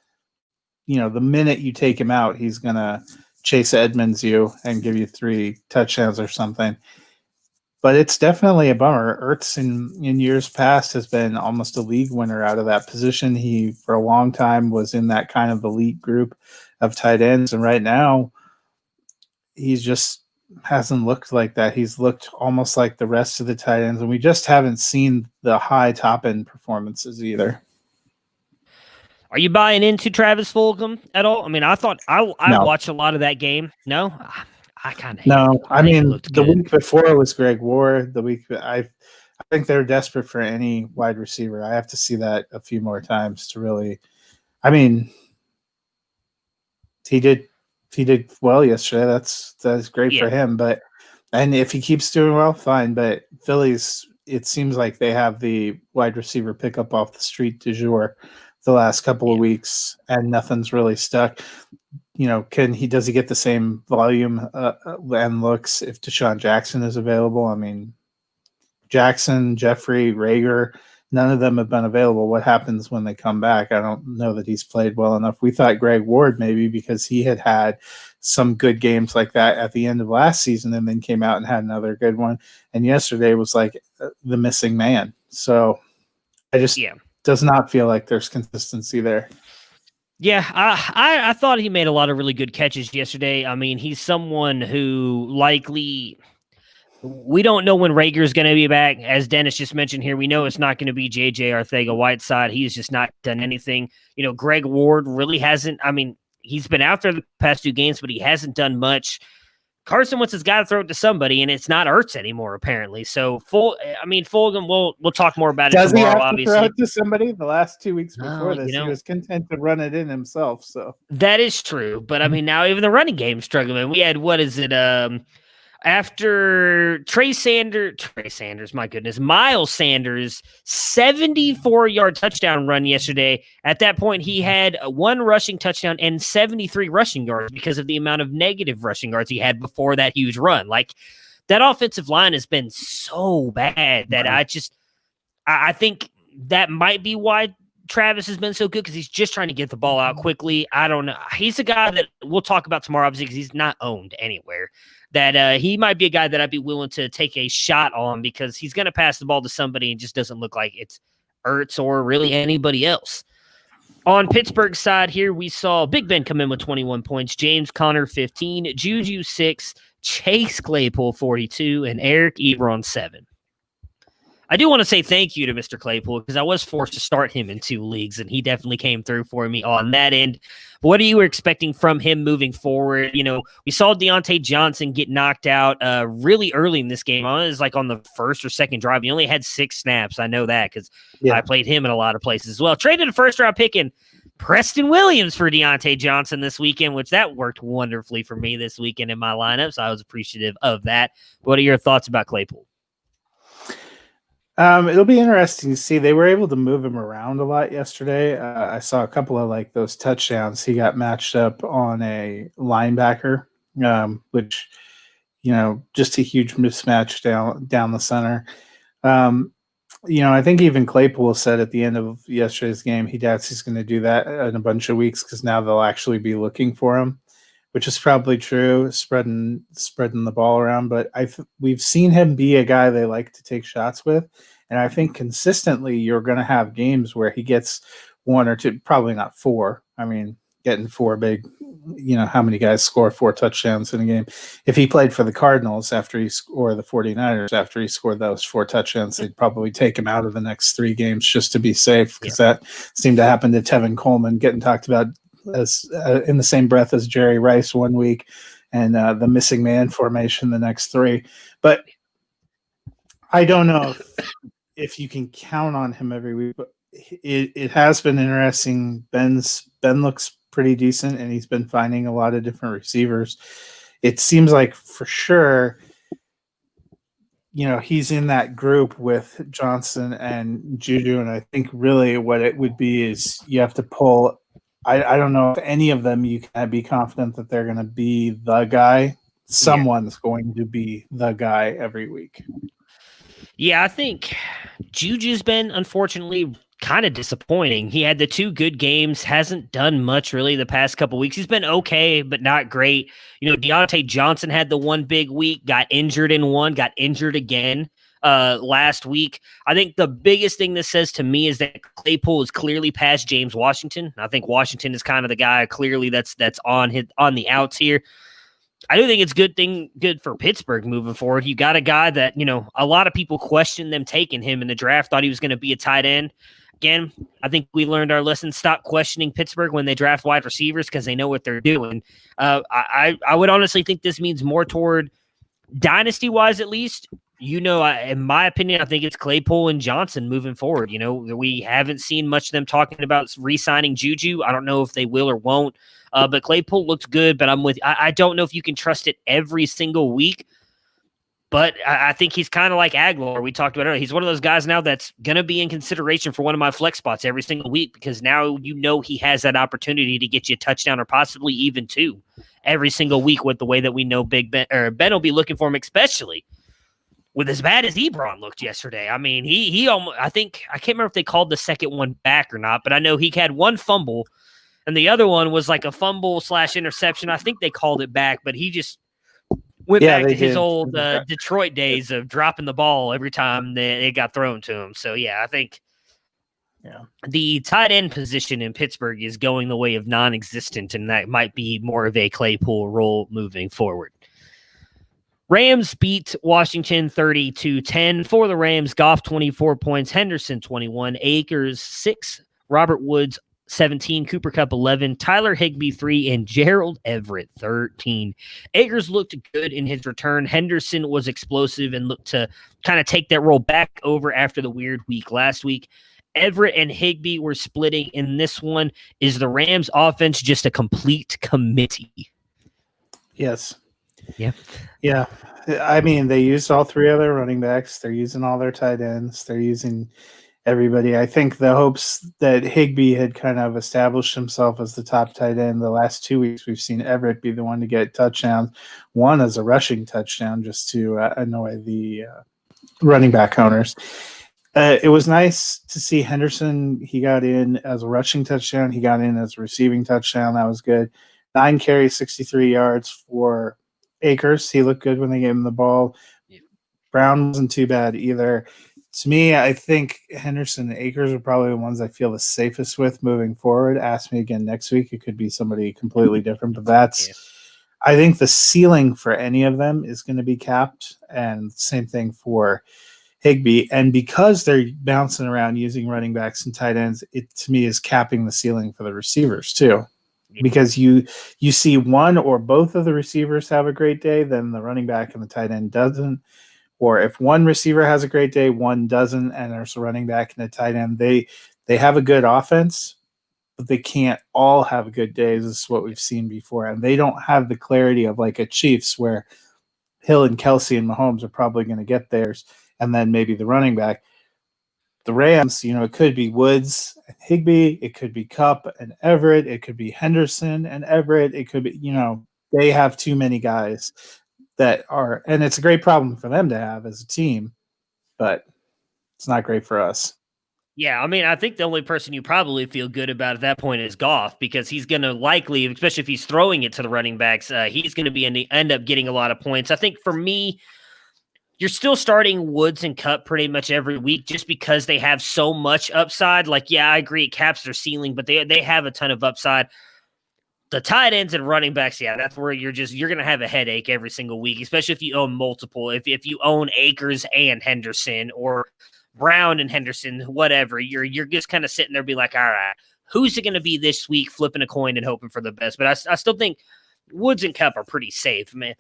the minute you take him out, he's going to Chase Edmonds you and give you 3 touchdowns or something. But it's definitely a bummer. Ertz in years past has been almost a league winner out of that position. He, for a long time, was in that kind of elite group of tight ends. And right now, he's just hasn't looked like that. He's looked almost like the rest of the tight ends. And we just haven't seen the high top-end performances either. Are you buying into Travis Fulgham at all? I mean, I thought I No. watched a lot of that game. No? I kind of No, I mean, the good. week before was Greg Ward. I think they're desperate for any wide receiver. I have to see that a few more times to really. I mean, he did well yesterday. That's great for him. And if he keeps doing well, fine. But Phillies, it seems like they have the wide receiver pickup off the street du jour the last couple of weeks, and nothing's really stuck. Does he get the same volume and looks if Deshaun Jackson is available? I mean, Jackson, Jeffrey, Rager, none of them have been available. What happens when they come back? I don't know that he's played well enough. We thought Greg Ward maybe because he had some good games like that at the end of last season and then came out and had another good one. And yesterday was like the missing man. So I just does not feel like there's consistency there. Yeah, I thought he made a lot of really good catches yesterday. I mean, he's someone who likely we don't know when Rager's going to be back. As Dennis just mentioned here, we know it's not going to be J.J. Arcega-Whiteside. He's just not done anything. Greg Ward really hasn't. I mean, he's been out there the past 2 games, but he hasn't done much. Carson Wentz has got to throw it to somebody, and it's not Ertz anymore, apparently. So, Fulgham, we'll talk more about it tomorrow, Does he have obviously. to throw it to somebody? The last 2 weeks before this, he was content to run it in himself. So that is true. But, I mean, now even the running game's struggling. We had, after Miles Sanders, 74-yard touchdown run yesterday. At that point, he had 1 rushing touchdown and 73 rushing yards because of the amount of negative rushing yards he had before that huge run. Like, that offensive line has been so bad that I think that might be why Travis has been so good, because he's just trying to get the ball out quickly. I don't know. He's a guy that we'll talk about tomorrow, obviously, because he's not owned anywhere. That he might be a guy that I'd be willing to take a shot on because he's going to pass the ball to somebody and just doesn't look like it's Ertz or really anybody else. On Pittsburgh's side here, we saw Big Ben come in with 21 points, James Conner 15, Juju 6, Chase Claypool 42, and Eric Ebron 7. I do want to say thank you to Mr. Claypool because I was forced to start him in 2 leagues, and he definitely came through for me on that end. What are you expecting from him moving forward? We saw Deontay Johnson get knocked out really early in this game. It was like on the first or second drive. He only had 6 snaps. I know that because I played him in a lot of places as well. Traded a first-round pick in Preston Williams for Deontay Johnson this weekend, which that worked wonderfully for me this weekend in my lineup, so I was appreciative of that. What are your thoughts about Claypool? It'll be interesting to see. They were able to move him around a lot yesterday. I saw a couple of those touchdowns. He got matched up on a linebacker, which, just a huge mismatch down the center. I think even Claypool said at the end of yesterday's game, he doubts he's going to do that in a bunch of weeks because now they'll actually be looking for him, which is probably true, spreading the ball around. But we've seen him be a guy they like to take shots with. And I think consistently you're going to have games where he gets 1 or 2, probably not 4. I mean, getting 4 big, how many guys score 4 touchdowns in a game? If he played for the Cardinals or the 49ers after he scored those 4 touchdowns, they'd probably take him out of the next 3 games just to be safe, because that seemed to happen to Tevin Coleman, getting talked about as in the same breath as Jerry Rice one week and the missing man formation the next 3. But I don't know if you can count on him every week, but it has been interesting. Ben looks pretty decent, and he's been finding a lot of different receivers. It seems like for sure, he's in that group with Johnson and Juju, and I think really what it would be is you have to pull. I don't know if any of them you can be confident that they're going to be the guy. Someone's going to be the guy every week. Yeah, I think Juju's been, unfortunately, kind of disappointing. He had the 2 good games, hasn't done much really the past couple weeks. He's been okay, but not great. Deontay Johnson had the 1 big week, got injured in one, got injured again last week. I think the biggest thing this says to me is that Claypool is clearly past James Washington. I think Washington is kind of the guy clearly that's on the outs here. I do think it's good for Pittsburgh moving forward. You got a guy that, a lot of people questioned them taking him in the draft, thought he was going to be a tight end. Again, I think we learned our lesson. Stop questioning Pittsburgh when they draft wide receivers because they know what they're doing. I would honestly think this means more toward dynasty-wise at least. In my opinion, I think it's Claypool and Johnson moving forward. We haven't seen much of them talking about re-signing Juju. I don't know if they will or won't. But Claypool looked good, but I don't know if you can trust it every single week. But I think he's kind of like Aguilar. We talked about it earlier. He's one of those guys now that's going to be in consideration for one of my flex spots every single week because now he has that opportunity to get you a touchdown or possibly even 2 every single week with the way that we know Big Ben will be looking for him, especially with as bad as Ebron looked yesterday. I mean, he almost, I can't remember if they called the second one back or not, but I know he had 1 fumble and the other one was like a fumble / interception. I think they called it back, but he just went back to his old Detroit days of dropping the ball every time it got thrown to him. So, I think the tight end position in Pittsburgh is going the way of non-existent, and that might be more of a Claypool role moving forward. Rams beat Washington 30-10. For the Rams, Goff 24 points, Henderson 21, Akers 6, Robert Woods 17, Cooper Kupp 11, Tyler Higbee 3, and Gerald Everett 13. Akers looked good in his return. Henderson was explosive and looked to kind of take that role back over after the weird week last week. Everett and Higbee were splitting in this one. Is the Rams offense just a complete committee? Yes. Yeah. Yeah. I mean, they used all 3 other running backs. They're using all their tight ends. They're using everybody. I think the hopes that Higbee had kind of established himself as the top tight end the last 2 weeks, we've seen Everett be the one to get touchdowns. One as a rushing touchdown just to annoy the running back owners. It was nice to see Henderson. He got in as a rushing touchdown. He got in as a receiving touchdown. That was good. 9 carries, 63 yards for Akers. He looked good when they gave him the ball. Brown wasn't too bad either. To me, I think Henderson and Akers are probably the ones I feel the safest with moving forward. Ask me again next week. It could be somebody completely different, but I think the ceiling for any of them is going to be capped, and same thing for Higbee. And because they're bouncing around using running backs and tight ends, it to me is capping the ceiling for the receivers too. Because you see one or both of the receivers have a great day, then the running back and the tight end doesn't. Or if one receiver has a great day, one doesn't, and there's a running back and a tight end, they have a good offense, but they can't all have good days. This is what we've seen before. And they don't have the clarity of like a Chiefs where Hill and Kelsey and Mahomes are probably going to get theirs, and then maybe the running back. The Rams, it could be Woods and Higbee, it could be Kupp and Everett, it could be Henderson and Everett, it could be, they have too many guys that are, and it's a great problem for them to have as a team, but it's not great for us. Yeah, I mean, I think the only person you probably feel good about at that point is Goff, because he's going to likely, especially if he's throwing it to the running backs, he's going to end up getting a lot of points. I think for me, you're still starting Woods and Kupp pretty much every week just because they have so much upside. Like, yeah, I agree, it caps their ceiling, but they have a ton of upside. The tight ends and running backs, yeah, that's where you're going to have a headache every single week, especially if you own multiple. If you own Akers and Henderson or Brown and Henderson, whatever, you're just kind of sitting there be like, all right, who's it going to be this week, flipping a coin and hoping for the best? But I still think Woods and Kupp are pretty safe, man.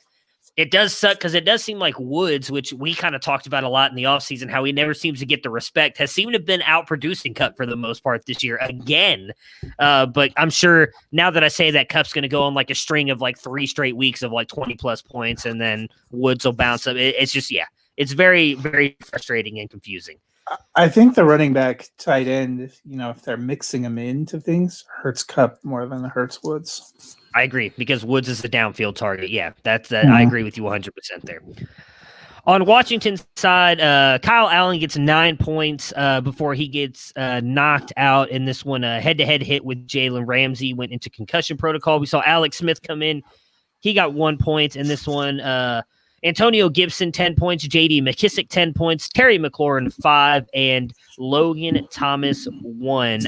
It does suck because it does seem like Woods, which we kind of talked about a lot in the offseason, how he never seems to get the respect, has seemed to have been outproducing Kupp for the most part this year again. But I'm sure now that I say that, Kupp's going to go on like a string of like 3 straight weeks of like 20-plus points, and then Woods will bounce up. It's just, yeah, it's very, very frustrating and confusing. I think the running back tight end, if they're mixing them into things, hurts Kupp more than it hurts Woods. I agree, because Woods is the downfield target. Yeah, that's I agree with you 100% there. On Washington's side, Kyle Allen gets 9 points before he gets knocked out in this one. A head-to-head hit with Jalen Ramsey went into concussion protocol. We saw Alex Smith come in. He got 1 point in this one. Antonio Gibson, 10 points. J.D. McKissick, 10 points. Terry McLaurin, 5. And Logan Thomas, 1.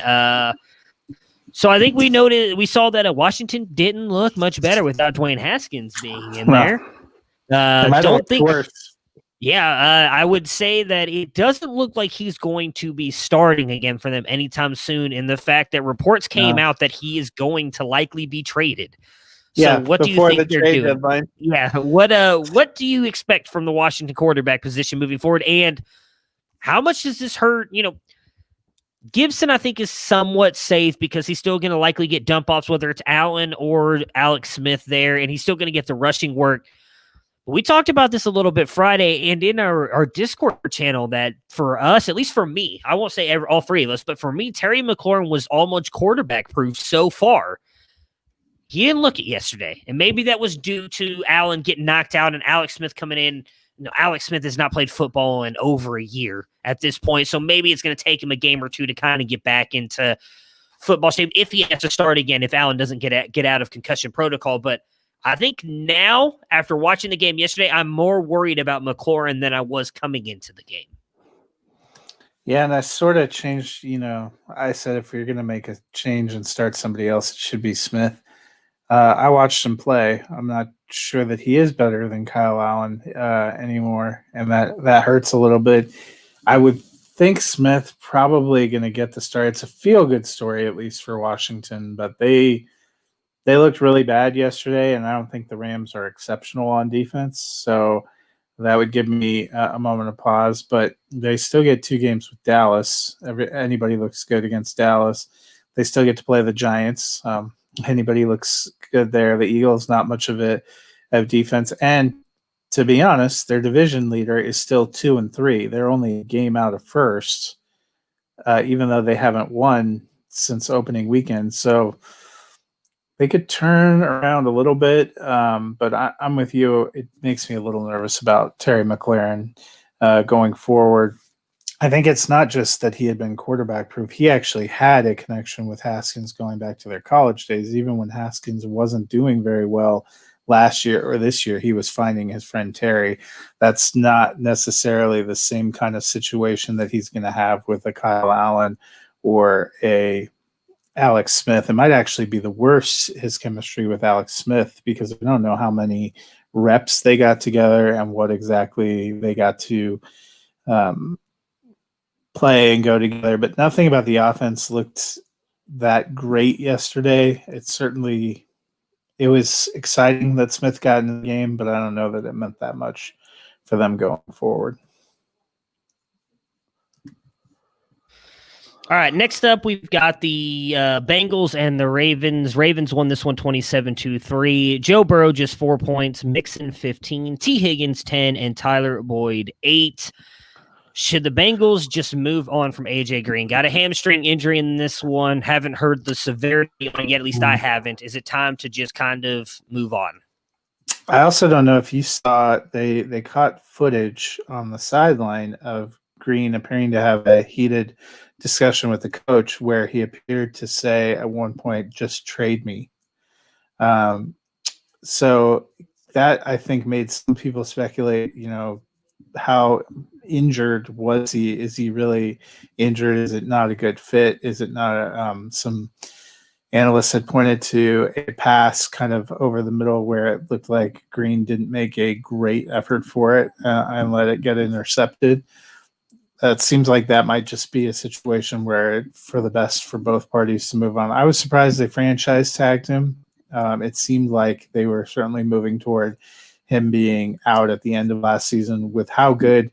So I think we saw that Washington didn't look much better without Dwayne Haskins being in there. Don't think worse. Yeah, I would say that it doesn't look like he's going to be starting again for them anytime soon. And the fact that reports came out that he is going to likely be traded. So what do you think they're doing? Deadline. Yeah, what do you expect from the Washington quarterback position moving forward? And how much does this hurt? Gibson, I think, is somewhat safe because he's still going to likely get dump offs, whether it's Allen or Alex Smith there, and he's still going to get the rushing work. We talked about this a little bit Friday and in our Discord channel that for us, at least for me, I won't say all three of us, but for me, Terry McLaurin was almost quarterback proof so far. He didn't look it yesterday, and maybe that was due to Allen getting knocked out and Alex Smith coming in. Alex Smith has not played football in over a year at this point, so maybe it's going to take him a game or two to kind of get back into football shape if he has to start again, if Allen doesn't get out of concussion protocol. But I think now, after watching the game yesterday, I'm more worried about McLaurin than I was coming into the game. Yeah, and I sort of changed, I said if you're going to make a change and start somebody else, it should be Smith. I watched him play. I'm not sure that he is better than Kyle Allen anymore, and that hurts a little bit. I would think Smith probably going to get the start. It's a feel-good story, at least for Washington, but they looked really bad yesterday, and I don't think the Rams are exceptional on defense, so that would give me a moment of pause. But they still get 2 games with Dallas. Anybody looks good against Dallas. They still get to play the Giants. Anybody looks good there. The Eagles, not much of defense. And to be honest, their division leader is still 2-3. They're only a game out of first, even though they haven't won since opening weekend. So they could turn around a little bit, but I'm with you. It makes me a little nervous about Terry McLaurin going forward. I think it's not just that he had been quarterback proof. He actually had a connection with Haskins going back to their college days. Even when Haskins wasn't doing very well last year or this year, he was finding his friend Terry. That's not necessarily the same kind of situation that he's going to have with a Kyle Allen or a Alex Smith. It might actually be the worst, his chemistry with Alex Smith, because we don't know how many reps they got together and what exactly they got to play and go together, but nothing about the offense looked that great yesterday. It was exciting that Smith got in the game, but I don't know that it meant that much for them going forward. All right, next up, we've got the Bengals and the Ravens. Ravens won this one 27-3. Joe Burrow just 4 points, Mixon 15, T. Higgins 10, and Tyler Boyd 8. Should the Bengals just move on from A.J. Green? Got a hamstring injury in this one. Haven't heard the severity on it yet. At least I haven't. Is it time to just kind of move on? I also don't know if you saw they caught footage on the sideline of Green appearing to have a heated discussion with the coach where he appeared to say at one point, "Just trade me." So that, I think, made some people speculate, how injured was he? Is he really injured? Is it not a good fit? Is it not some analysts had pointed to a pass kind of over the middle where it looked like Green didn't make a great effort for it and let it get intercepted. It seems like that might just be a situation where for the best for both parties to move on. I was surprised they franchise tagged him. It seemed like they were certainly moving toward him being out at the end of last season. With how good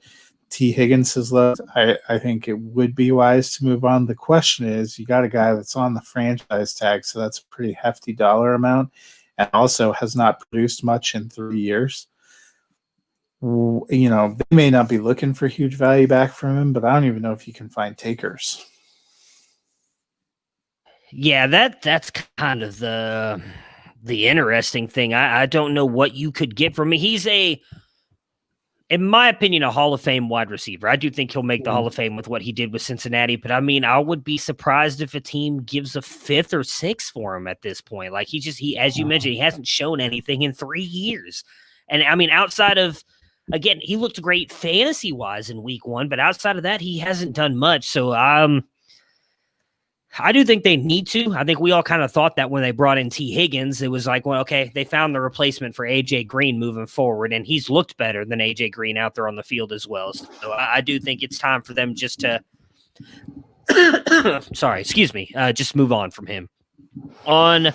T. Higgins has looked, I think it would be wise to move on. The question is, you got a guy that's on the franchise tag, so that's a pretty hefty dollar amount, and also has not produced much in 3 years. They may not be looking for huge value back from him, but I don't even know if you can find takers. Yeah, that's kind of the interesting thing. I don't know what you could get from him. He's a in my opinion, a Hall of Fame wide receiver. I do think he'll make the Hall of Fame with what he did with Cincinnati, but I mean, I would be surprised if a team gives a 5th or 6th for him at this point. Like he, as you mentioned, he hasn't shown anything in 3 years. And I mean, outside of, again, he looked great fantasy wise in week 1, but outside of that, he hasn't done much. So, I do think they need to. I think we all kind of thought that when they brought in T. Higgins, it was like, well, okay, they found the replacement for A.J. Green moving forward, and he's looked better than A.J. Green out there on the field as well. So I do think it's time for them just to just move on from him. On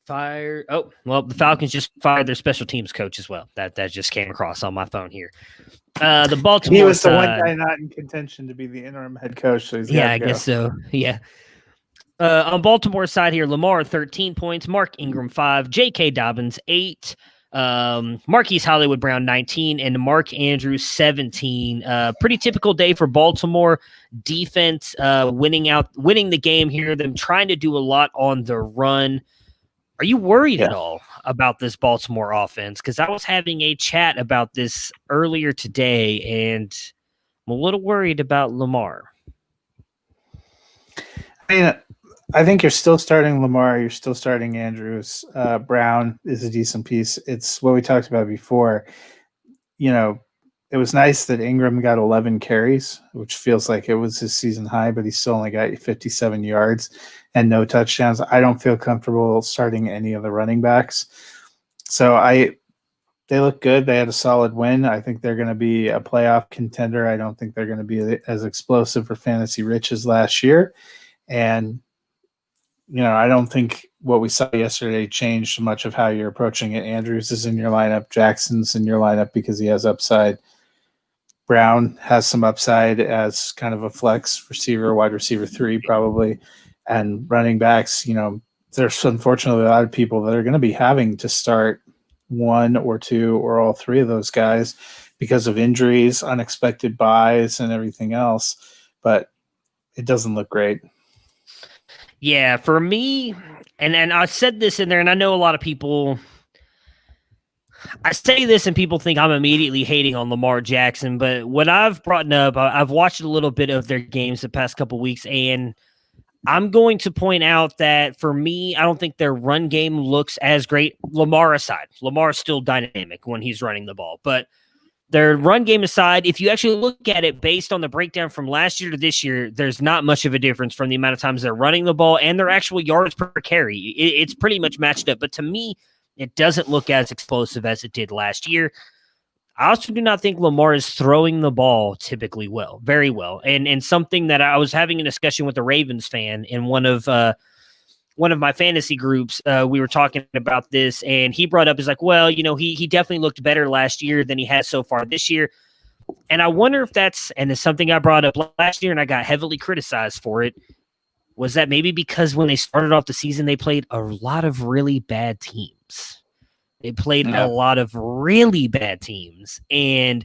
fire. Oh, well, the Falcons just fired their special teams coach as well. That just came across on my phone here. The Baltimore. He was the one guy not in contention to be the interim head coach. So I guess so. Yeah. On Baltimore's side here, Lamar 13 points, Mark Ingram 5, J.K. Dobbins 8, Marquise Hollywood Brown 19, and Mark Andrews 17. Pretty typical day for Baltimore defense, winning the game here. Them trying to do a lot on the run. Are you worried at all about this Baltimore offense? Because I was having a chat about this earlier today, and I'm a little worried about Lamar. I think you're still starting Lamar. You're still starting Andrews. Brown is a decent piece. It's what we talked about before. It was nice that Ingram got 11 carries, which feels like it was his season high, but he still only got 57 yards and no touchdowns. I don't feel comfortable starting any of the running backs. So they look good. They had a solid win. I think they're going to be a playoff contender. I don't think they're going to be as explosive or fantasy rich as last year. And, I don't think what we saw yesterday changed much of how you're approaching it. Andrews is in your lineup. Jackson's in your lineup because he has upside. Brown has some upside as kind of a flex receiver, wide receiver 3 probably. And running backs, there's unfortunately a lot of people that are going to be having to start 1 or 2 or all 3 of those guys because of injuries, unexpected buys, and everything else. But it doesn't look great. Yeah, for me, and I said this in there, and I know a lot of people, I say this and people think I'm immediately hating on Lamar Jackson, but what I've brought up, I've watched a little bit of their games the past couple weeks, and I'm going to point out that for me, I don't think their run game looks as great. Lamar aside, Lamar's still dynamic when he's running the ball, but their run game aside, if you actually look at it based on the breakdown from last year to this year, there's not much of a difference from the amount of times they're running the ball and their actual yards per carry. It's pretty much matched up, but to me, it doesn't look as explosive as it did last year. I also do not think Lamar is throwing the ball typically very well. And something that I was having a discussion with a Ravens fan in one of my fantasy groups, we were talking about this, and he brought up, is like, well, he definitely looked better last year than he has so far this year. And I wonder if and it's something I brought up last year and I got heavily criticized for it, was that maybe because when they started off the season, they played a lot of really bad teams. They played a lot of really bad teams. And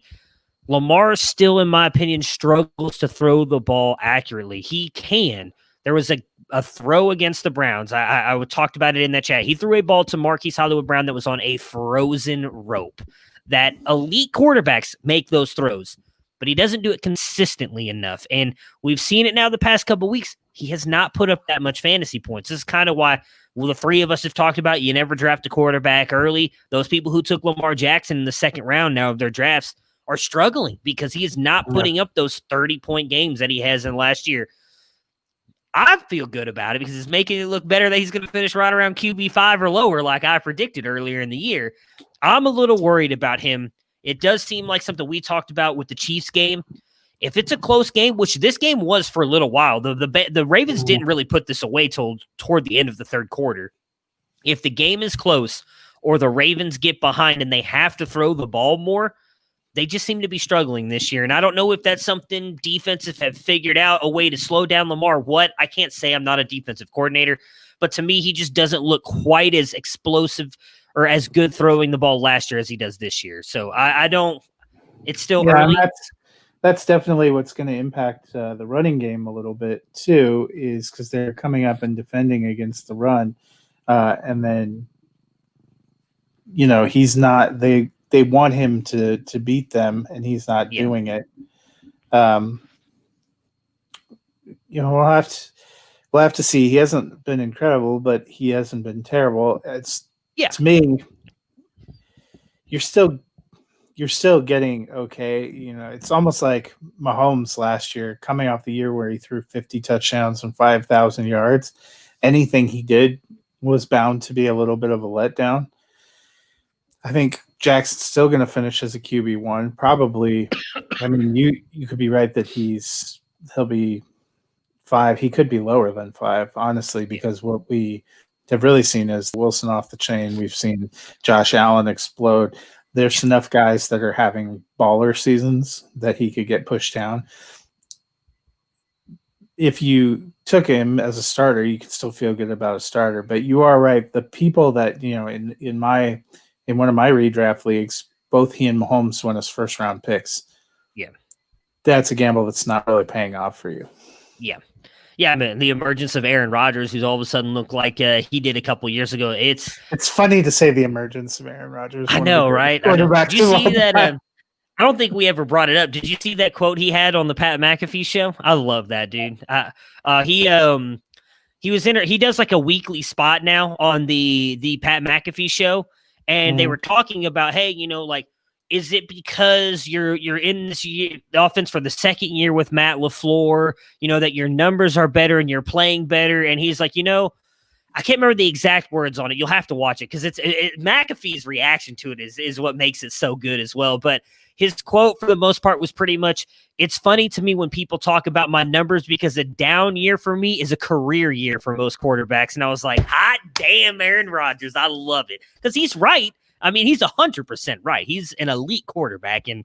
Lamar still, in my opinion, struggles to throw the ball accurately. He can. There was a throw against the Browns. I talked about it in that chat. He threw a ball to Marquise Hollywood Brown that was on a frozen rope. That elite quarterbacks make those throws, but he doesn't do it consistently enough. And we've seen it now the past couple of weeks. He has not put up that much fantasy points. This is kind of why the 3 of us have talked about you never draft a quarterback early. Those people who took Lamar Jackson in the second round now of their drafts are struggling because he is not putting up those 30-point games that he has in last year. I feel good about it because it's making it look better that he's going to finish right around QB5 or lower like I predicted earlier in the year. I'm a little worried about him. It does seem like something we talked about with the Chiefs game. If it's a close game, which this game was for a little while, the Ravens didn't really put this away till toward the end of the third quarter. If the game is close or the Ravens get behind and they have to throw the ball more, they just seem to be struggling this year. And I don't know if that's something defensive have figured out, a way to slow down Lamar. What? I can't say, I'm not a defensive coordinator, but to me, he just doesn't look quite as explosive or as good throwing the ball last year as he does this year. So I don't, it's still early. That's definitely what's going to impact the running game a little bit too, is because they're coming up and defending against the run. And then, he's not, they want him to beat them, and he's not doing it. We'll have to see. He hasn't been incredible, but he hasn't been terrible. To me, you're still getting okay. It's almost like Mahomes last year, coming off the year where he threw 50 touchdowns and 5,000 yards. Anything he did was bound to be a little bit of a letdown. I think Jackson's still going to finish as a QB1. Probably. I mean, you could be right that he'll be 5. He could be lower than 5, honestly, because what we have really seen is Wilson off the chain. We've seen Josh Allen explode. There's enough guys that are having baller seasons that he could get pushed down. If you took him as a starter, you could still feel good about a starter. But you are right. The people that, in one of my redraft leagues, both he and Mahomes went as first round picks. Yeah. That's a gamble that's not really paying off for you. Yeah. Yeah, man, the emergence of Aaron Rodgers, who's all of a sudden looked like he did a couple years ago. It's funny to say the emergence of Aaron Rodgers. I know, right? Did you see that? I don't think we ever brought it up. Did you see that quote he had on the Pat McAfee show? I love that dude. He was he does like a weekly spot now on the Pat McAfee show, and they were talking about, hey, is it because you're in this year, the offense for the second year with Matt LaFleur, that your numbers are better and you're playing better? And he's like, I can't remember the exact words on it. You'll have to watch it because McAfee's reaction to it is what makes it so good as well. But his quote for the most part was pretty much, it's funny to me when people talk about my numbers because a down year for me is a career year for most quarterbacks. And I was like, hot damn, Aaron Rodgers. I love it because he's right. I mean, he's 100% right. He's an elite quarterback, and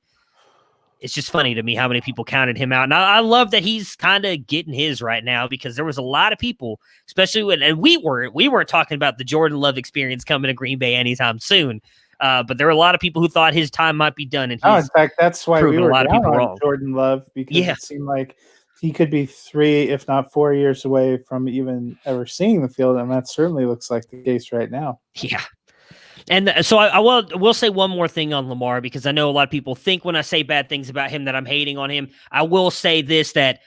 it's just funny to me how many people counted him out. And I love that he's kind of getting his right now because there was a lot of people, especially and we weren't talking about the Jordan Love experience coming to Green Bay anytime soon. But there were a lot of people who thought his time might be done. And in fact, that's why we were a lot of people down on wrong. Jordan Love, because it seemed like he could be 3, if not 4 years away from even ever seeing the field, and that certainly looks like the case right now. Yeah. And so I will say one more thing on Lamar, because I know a lot of people think when I say bad things about him that I'm hating on him. I will say this, that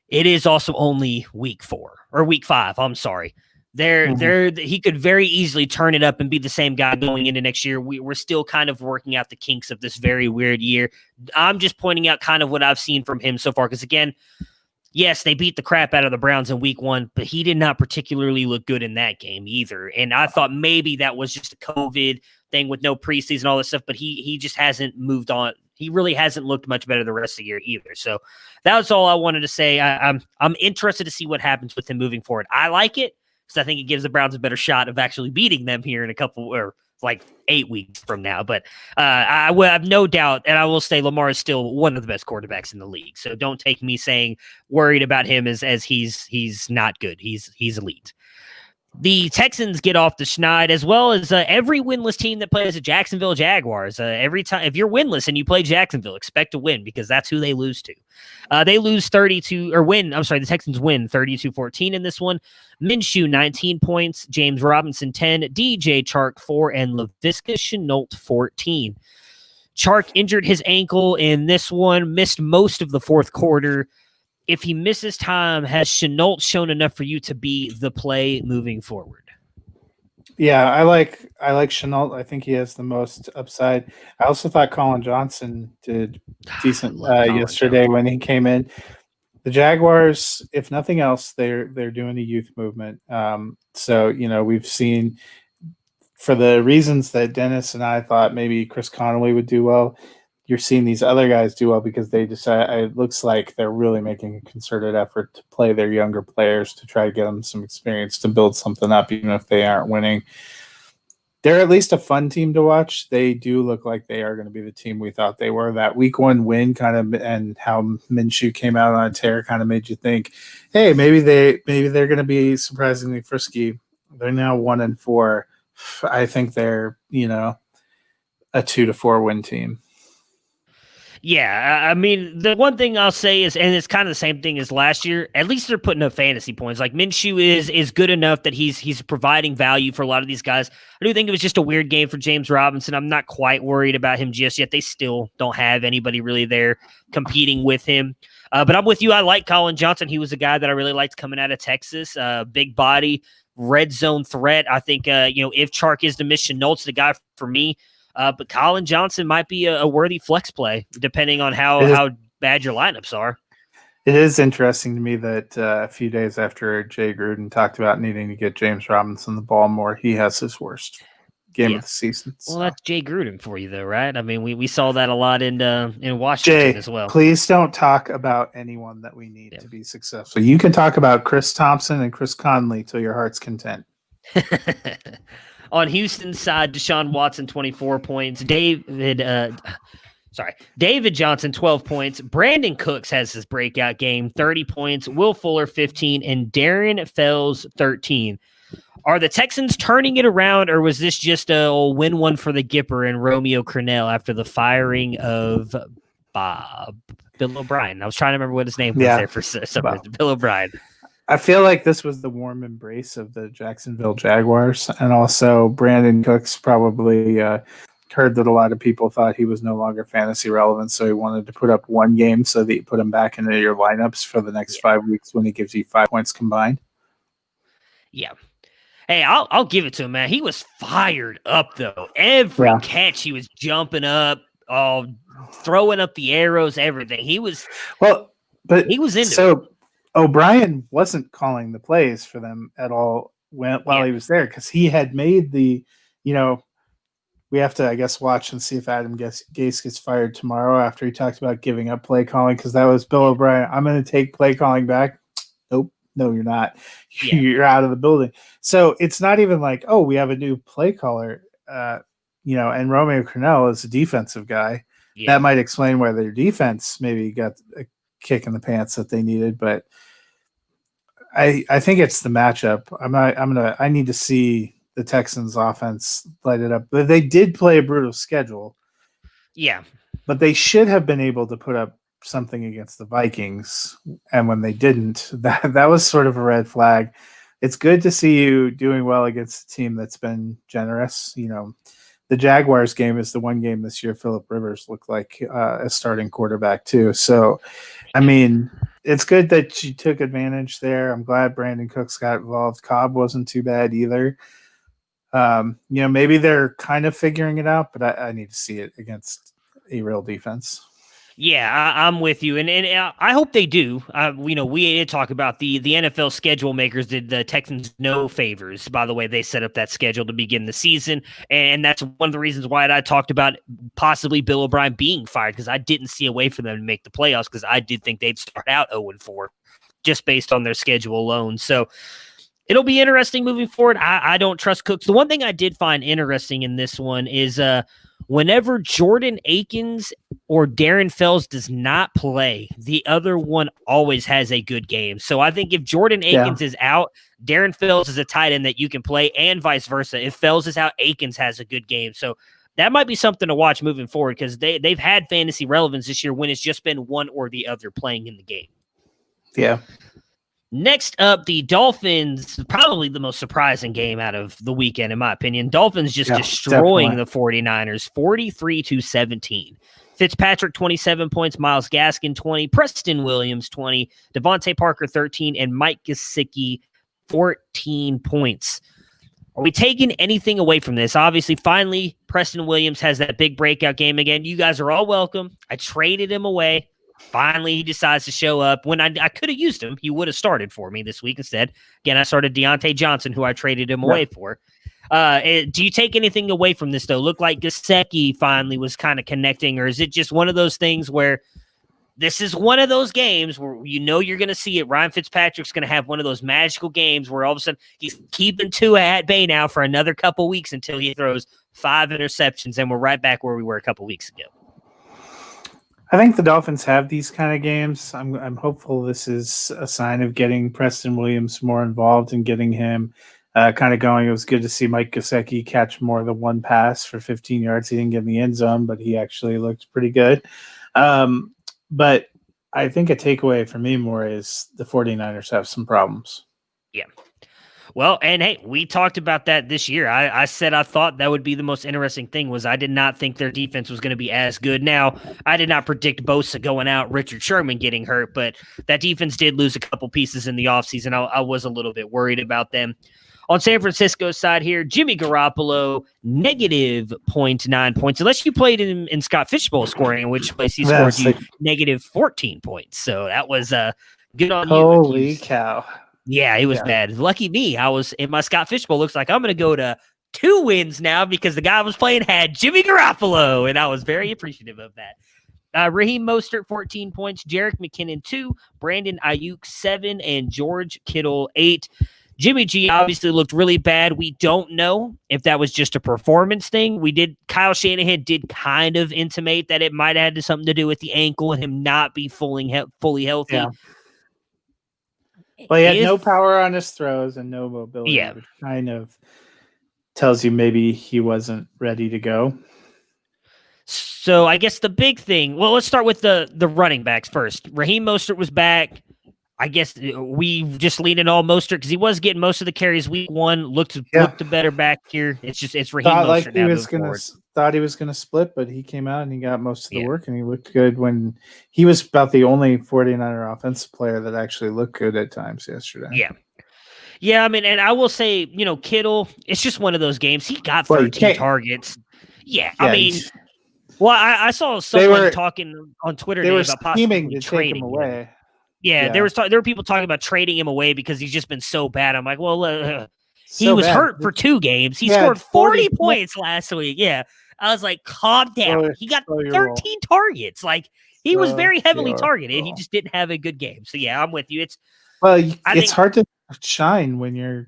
it is also only week 5. I'm sorry. He could very easily turn it up and be the same guy going into next year. We're still kind of working out the kinks of this very weird year. I'm just pointing out kind of what I've seen from him so far. Because again, yes, they beat the crap out of the Browns in week 1, but he did not particularly look good in that game either. And I thought maybe that was just a COVID thing with no preseason, all this stuff, but he just hasn't moved on. He really hasn't looked much better the rest of the year either. So that was all I wanted to say. I'm interested to see what happens with him moving forward. I like it because I think it gives the Browns a better shot of actually beating them here in a couple or like 8 weeks from now. But I have no doubt, and I will say Lamar is still one of the best quarterbacks in the league. So don't take me saying worried about him as he's not good. He's elite. The Texans get off the schneid, as well as every winless team that plays the Jacksonville Jaguars. Every time, if you're winless and you play Jacksonville, expect to win because that's who they lose to. They lose the Texans win 32-14 in this one. Minshew, 19 points. James Robinson, 10. DJ Chark, 4. And Laviska Shenault, 14. Chark injured his ankle in this one, missed most of the fourth quarter. If he misses time, has Shenault shown enough for you to be the play moving forward? Yeah, I like Shenault. I think he has the most upside. I also thought Colin Johnson did decent yesterday when he came in. The Jaguars, if nothing else, they're doing a youth movement. So we've seen, for the reasons that Dennis and I thought maybe Chris Conley would do well, you're seeing these other guys do well because they decide. It looks like they're really making a concerted effort to play their younger players to try to get them some experience to build something up, even if they aren't winning. They're at least a fun team to watch. They do look like they are going to be the team we thought they were. That week 1 win and how Minshew came out on a tear kind of made you think, hey, maybe they're going to be surprisingly frisky. They're now 1-4. I think they're a 2 to 4 win team. Yeah, I mean, the one thing I'll say is, and it's kind of the same thing as last year. At least they're putting up fantasy points. Like Minshew is good enough that he's providing value for a lot of these guys. I do think it was just a weird game for James Robinson. I'm not quite worried about him just yet. They still don't have anybody really there competing with him. But I'm with you. I like Colin Johnson. He was a guy that I really liked coming out of Texas. Big body, red zone threat. I think if Chark is to miss Shenault's the guy for me. But Colin Johnson might be a worthy flex play, depending on how bad your lineups are. It is interesting to me that a few days after Jay Gruden talked about needing to get James Robinson the ball more, he has his worst game of the season. Well, that's Jay Gruden for you, though, right? I mean, we saw that a lot in Washington as well. Please don't talk about anyone that we need to be successful. You can talk about Chris Thompson and Chris Conley till your heart's content. On Houston's side, Deshaun Watson, 24 points. David Johnson, 12 points. Brandon Cooks has his breakout game, 30 points. Will Fuller, 15. And Darren Fells, 13. Are the Texans turning it around, or was this just a win one for the Gipper and Romeo Crennel after the firing of Bill O'Brien? I was trying to remember what his name was there for some reason. Bill O'Brien. I feel like this was the warm embrace of the Jacksonville Jaguars, and also Brandon Cooks probably heard that a lot of people thought he was no longer fantasy relevant, so he wanted to put up one game so that you put him back into your lineups for the next 5 weeks when he gives you 5 points combined. Yeah. Hey, I'll give it to him, man. He was fired up, though. Every catch, he was jumping up, throwing up the arrows, everything. He was he was into it. O'Brien wasn't calling the plays for them at all while he was there, because he had made we have to, I guess, watch and see if Adam Gase gets fired tomorrow after he talked about giving up play calling, because that was Bill O'Brien. I'm going to take play calling back. Nope. No, you're not. Yeah. You're out of the building. So it's not even like, oh, we have a new play caller, and Romeo Crennel is a defensive guy. Yeah. That might explain why their defense maybe got a kick in the pants that they needed, but I think it's the matchup. I need to see the Texans offense light it up. But they did play a brutal schedule. Yeah. But they should have been able to put up something against the Vikings. And when they didn't, that was sort of a red flag. It's good to see you doing well against a team that's been generous. The Jaguars game is the one game this year Phillip Rivers looked like a starting quarterback too. So, I mean, it's good that you took advantage there. I'm glad Brandon Cooks got involved. Cobb wasn't too bad either. Maybe they're kind of figuring it out, but I need to see it against a real defense. Yeah, I'm with you, and I hope they do. We did talk about the NFL schedule makers did the Texans no favors. By the way, they set up that schedule to begin the season, and that's one of the reasons why I talked about possibly Bill O'Brien being fired, because I didn't see a way for them to make the playoffs, because I did think they'd start out 0-4 just based on their schedule alone. So it'll be interesting moving forward. I don't trust Cooks. The one thing I did find interesting in this one is whenever Jordan Akins or Darren Fells does not play, the other one always has a good game. So I think if Jordan Akins is out, Darren Fells is a tight end that you can play, and vice versa. If Fells is out, Akins has a good game. So that might be something to watch moving forward, because they've had fantasy relevance this year when it's just been one or the other playing in the game. Yeah. Next up, the Dolphins, probably the most surprising game out of the weekend, in my opinion. Dolphins just destroying the 49ers, 43-17. Fitzpatrick, 27 points, Myles Gaskin, 20, Preston Williams, 20, Devontae Parker, 13, and Mike Gesicki, 14 points. Are we taking anything away from this? Obviously, finally, Preston Williams has that big breakout game again. You guys are all welcome. I traded him away. Finally, he decides to show up. When I could have used him, he would have started for me this week instead. Again, I started Deontay Johnson, who I traded him away for. Do you take anything away from this, though? Looked like Gesicki finally was kind of connecting, or is it just one of those things where this is one of those games where you're going to see it? Ryan Fitzpatrick's going to have one of those magical games where all of a sudden he's keeping Tua at bay now for another couple weeks until he throws 5 interceptions, and we're right back where we were a couple weeks ago. I think the Dolphins have these kind of games. I'm hopeful this is a sign of getting Preston Williams more involved and getting him kind of going. It was good to see Mike Gesicki catch more than one pass for 15 yards. He didn't get in the end zone, but he actually looked pretty good. But I think a takeaway for me more is the 49ers have some problems. Yeah. Well, and hey, we talked about that this year. I said I thought that would be the most interesting thing was I did not think their defense was going to be as good. Now, I did not predict Bosa going out, Richard Sherman getting hurt, but that defense did lose a couple pieces in the offseason. I was a little bit worried about them. On San Francisco's side here, Jimmy Garoppolo, negative 0.9 points, unless you played in Scott Fishbowl scoring, in which place he scored you negative 14 points. So that was good on you. Holy cow. Yeah, it was bad. Lucky me. I was in my Scott Fishbowl. Looks like I'm going to go to 2 wins now because the guy I was playing had Jimmy Garoppolo, and I was very appreciative of that. Raheem Mostert, 14 points. Jerick McKinnon, 2. Brandon Ayuk, 7. And George Kittle, 8. Jimmy G obviously looked really bad. We don't know if that was just a performance thing. Kyle Shanahan did kind of intimate that it might have had something to do with the ankle and him not be fully healthy. Yeah. Well, he had no power on his throws and no mobility, which kind of tells you maybe he wasn't ready to go. So I guess the big thing, well, let's start with the running backs first. Raheem Mostert was back. I guess we just leaned in all Mostert because he was getting most of the carries week 1. Looked the better back here. It's Raheem Mostert. Thought he was going to split, but he came out and he got most of the work, and he looked good when he was about the only 49er offensive player that actually looked good at times yesterday. Yeah. Yeah, I mean, and I will say, Kittle, it's just one of those games. He got 13 targets. Yeah, I mean, I saw someone talking on Twitter today about possibly trading him away. Yeah, there were people talking about trading him away because he's just been so bad. I'm like, well, he was hurt for 2 games. He scored 40 points last week. Yeah. I was like, calm down. He got 13 targets. Like, he was very heavily targeted. He just didn't have a good game. So, yeah, I'm with you. It's hard to shine when your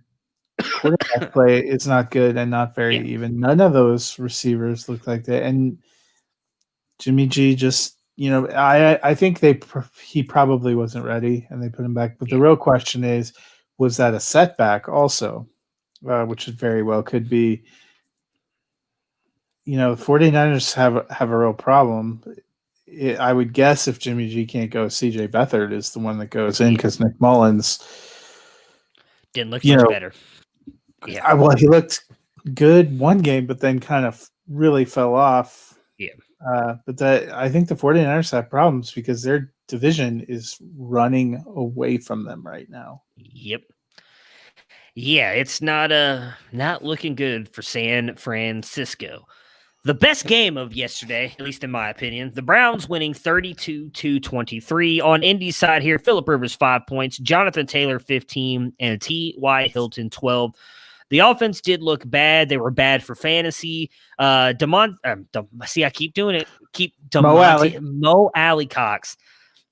quarterback play is not good and not very even. None of those receivers look like that. And Jimmy G just, I think he probably wasn't ready and they put him back. But the real question is, was that a setback also? Which it very well could be. 49ers have a real problem. I would guess if Jimmy G can't go, CJ Beathard is the one that goes in because Nick Mullins didn't look much better. Yeah, well, he looked good one game, but then kind of really fell off. Yeah. But I think the 49ers have problems because their division is running away from them right now. Yep. Yeah, it's not looking good for San Francisco. The best game of yesterday, at least in my opinion, the Browns winning 32-23. On Indy's side here, Phillip Rivers 5 points, Jonathan Taylor 15, and T.Y. Hilton 12. The offense did look bad. They were bad for fantasy. I keep doing it. Mo Alley-Cox.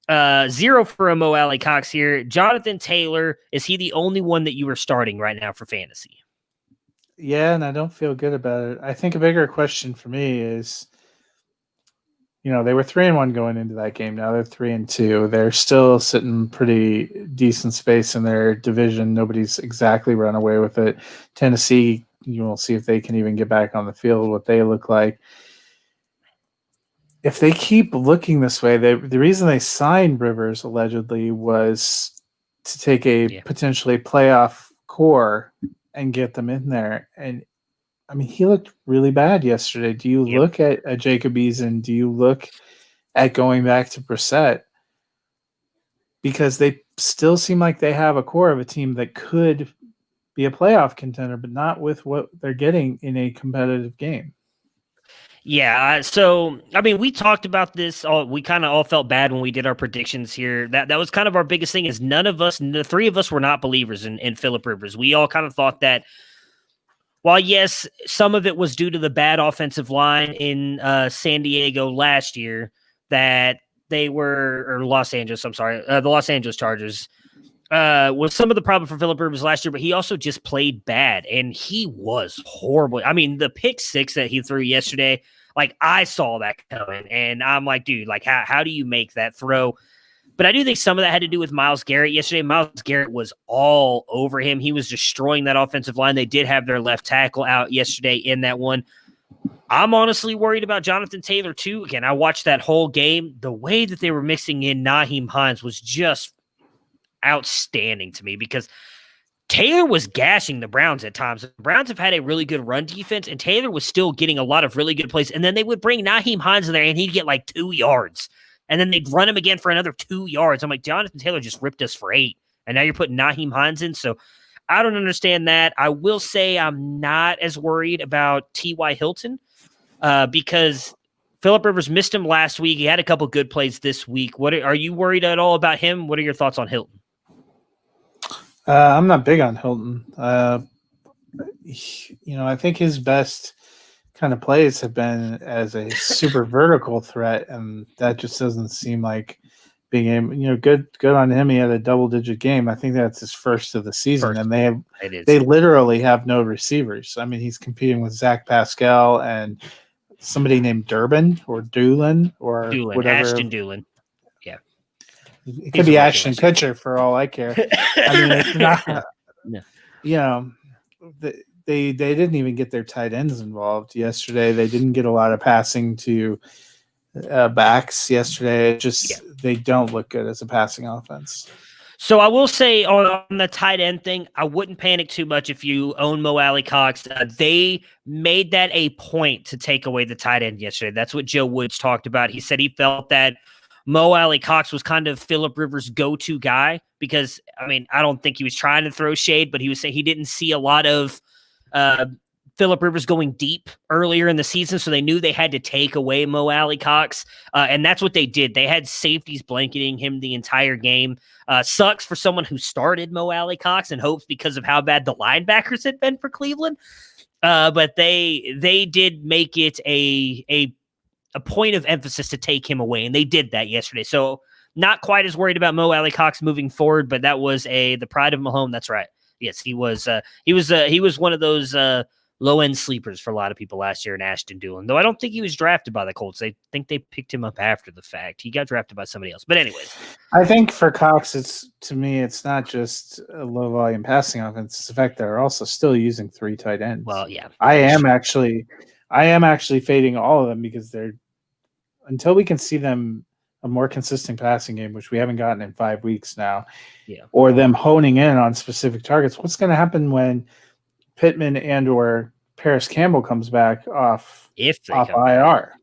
0 for a Mo Alley-Cox here. Jonathan Taylor, is he the only one that you are starting right now for fantasy? Yeah, and I don't feel good about it. I think a bigger question for me is, they were 3-1 going into that game. Now they're 3-2. They're still sitting pretty decent space in their division. Nobody's exactly run away with it. Tennessee, you will see if they can even get back on the field, what they look like. If they keep looking this way, the reason they signed Rivers allegedly was to take a potentially playoff core and get them in there. And I mean, he looked really bad yesterday. Do you look at Jacob Eason? Do you look at going back to Brissett? Because they still seem like they have a core of a team that could be a playoff contender, but not with what they're getting in a competitive game. Yeah, so I mean, we talked about this. We kind of all felt bad when we did our predictions here. That was kind of our biggest thing. Is the 3 of us were not believers in Phillip Rivers. We all kind of thought that, while yes, some of it was due to the bad offensive line in San Diego last year, that they were, or Los Angeles. I'm sorry, the Los Angeles Chargers. Was some of the problem for Phillip Rivers last year, but he also just played bad, and he was horrible. I mean, the pick 6 that he threw yesterday, like, I saw that coming, and I'm like, dude, like, how do you make that throw? But I do think some of that had to do with Myles Garrett yesterday. Myles Garrett was all over him. He was destroying that offensive line. They did have their left tackle out yesterday in that one. I'm honestly worried about Jonathan Taylor too. Again, I watched that whole game. The way that they were mixing in Nyheim Hines was just outstanding to me because Taylor was gashing the Browns at times. The Browns have had a really good run defense, and Taylor was still getting a lot of really good plays. And then they would bring Nyheim Hines in there, and he'd get like 2 yards. And then they'd run him again for another 2 yards. I'm like, Jonathan Taylor just ripped us for 8. And now you're putting Nyheim Hines in. So I don't understand that. I will say I'm not as worried about T.Y. Hilton because Phillip Rivers missed him last week. He had a couple good plays this week. Are you worried at all about him? What are your thoughts on Hilton? I'm not big on Hilton. I think his best kind of plays have been as a super vertical threat, and that just doesn't seem like being able. Good on him. He had a double-digit game. I think that's his first of the season, and they literally have no receivers. I mean, he's competing with Zach Pascal and somebody named Durbin or Doolin or whatever. Ashton Doolin. It could be Ashton Kutcher for all I care. I mean, it's not. They didn't even get their tight ends involved yesterday. They didn't get a lot of passing to backs yesterday. They don't look good as a passing offense. So I will say on the tight end thing, I wouldn't panic too much if you own Mo Alley-Cox. They made that a point to take away the tight end yesterday. That's what Joe Woods talked about. He said he felt that Mo Alley-Cox was kind of Phillip Rivers' go-to guy because, I mean, I don't think he was trying to throw shade, but he was saying he didn't see a lot of Phillip Rivers going deep earlier in the season, so they knew they had to take away Mo Alley-Cox, and that's what they did. They had safeties blanketing him the entire game. Sucks for someone who started Mo Alley-Cox in hopes because of how bad the linebackers had been for Cleveland, but they did make it a point of emphasis to take him away, and they did that yesterday. So not quite as worried about Mo Alley-Cox moving forward, but that was the pride of Mahomes. That's right. Yes, he was one of those low-end sleepers for a lot of people last year in Ashton Doolin, though I don't think he was drafted by the Colts. I think they picked him up after the fact. He got drafted by somebody else. But anyways. I think for Cox, it's not just a low-volume passing offense. It's the fact that they're also still using 3 tight ends. Well, yeah. I am actually fading all of them because until we can see them a more consistent passing game, which we haven't gotten in 5 weeks now, or them honing in on specific targets. What's going to happen when Pittman and or Paris Campbell comes back off IR?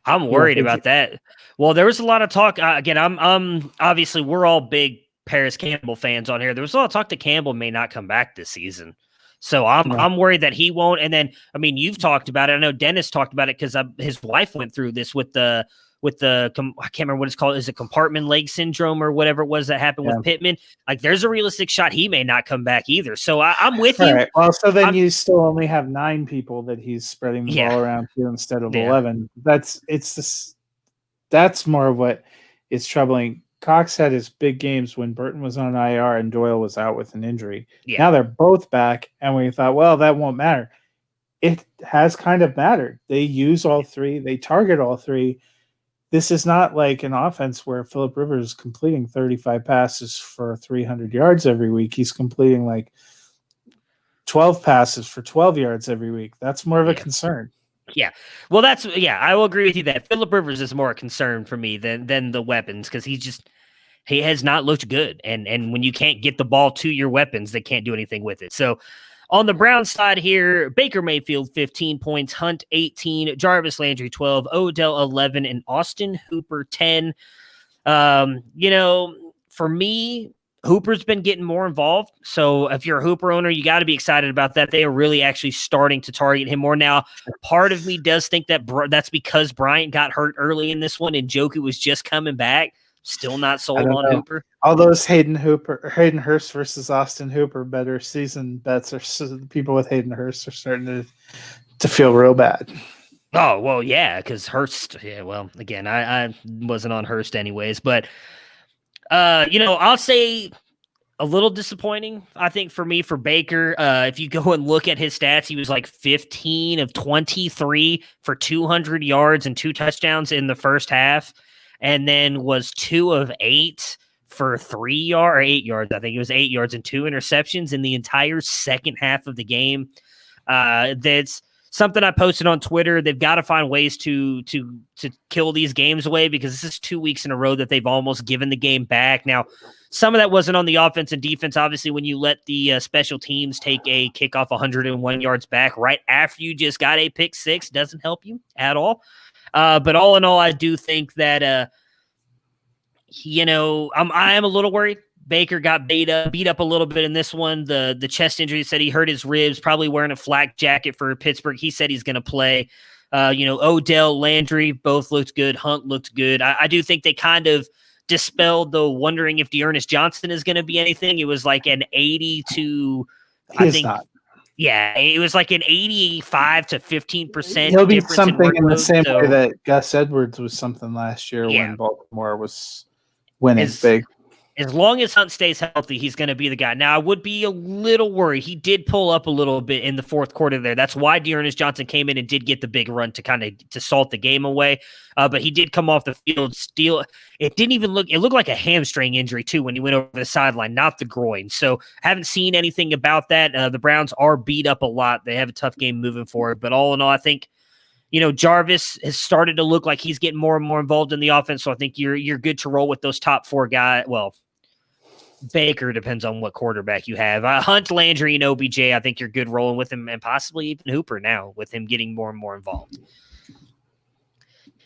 I'm worried about that. Well, there was a lot of talk. Again, I'm obviously we're all big Paris Campbell fans on here. There was a lot of talk that Campbell may not come back this season. So I'm worried that he won't. And then, I mean, you've talked about it. I know Dennis talked about it because his wife went through this with the I can't remember what it's called. Is it compartment leg syndrome or whatever it was that happened with Pittman? Like, there's a realistic shot he may not come back either. So I'm with you. Right. Well, so then you still only have 9 people that he's spreading the ball around to instead of 11. That's more of what is troubling. Cox had his big games when Burton was on IR and Doyle was out with an injury. Yeah. Now they're both back, and we thought, well, that won't matter. It has kind of mattered. They use all 3. They target all 3. This is not like an offense where Phillip Rivers is completing 35 passes for 300 yards every week. He's completing like 12 passes for 12 yards every week. That's more of a concern. Yeah. Well, I will agree with you that Phillip Rivers is more a concern for me than the weapons because he has not looked good. And when you can't get the ball to your weapons, they can't do anything with it. So on the Browns side here, Baker Mayfield, 15 points, Hunt, 18, Jarvis Landry, 12, Odell, 11, and Austin Hooper, 10. For me, Hooper's been getting more involved. So if you're a Hooper owner, you got to be excited about that. They are really actually starting to target him more. Now, part of me does think that that's because Bryant got hurt early in this one and Njoku was just coming back. Still not sold on Hooper. All those Hayden Hurst versus Austin Hooper better season bets are people with Hayden Hurst are starting to feel real bad. Oh, well, yeah, because Hurst, again, I wasn't on Hurst anyways, but I'll say a little disappointing, I think, for me, for Baker. If you go and look at his stats, he was like 15 of 23 for 200 yards and 2 touchdowns in the first half. And then was 2 of 8 for 8 yards. I think it was 8 yards and 2 interceptions in the entire second half of the game. something I posted on Twitter. They've got to find ways to kill these games away, because this is 2 weeks in a row that they've almost given the game back. Now, some of that wasn't on the offense and defense. Obviously, when you let the special teams take a kickoff 101 yards back right after you just got a pick six, doesn't help you at all. But all in all, I do think that, I am a little worried. Baker got beat up a little bit in this one. The chest injury, said he hurt his ribs, probably wearing a flak jacket for Pittsburgh. He said he's going to play. Odell, Landry, both looked good. Hunt looked good. I do think they kind of dispelled the wondering if Dearness Johnson is going to be anything. It was like an 80 to, I think, not. Yeah, it was like an 85 to 15%. He'll be something in the same so, way that Gus Edwards was something last year when Baltimore was winning big. As long as Hunt stays healthy, he's going to be the guy. Now, I would be a little worried. He did pull up a little bit in the fourth quarter there. That's why Dearness Johnson came in and did get the big run to salt the game away. But he did come off the field, steal. It looked like a hamstring injury too when he went over the sideline, not the groin. So haven't seen anything about that. The Browns are beat up a lot. They have a tough game moving forward. But all in all, I think, Jarvis has started to look like he's getting more and more involved in the offense. So I think you're good to roll with those top four guys. Well, Baker depends on what quarterback you have. Hunt, Landry, and OBJ, I think you're good rolling with him, and possibly even Hooper now with him getting more and more involved.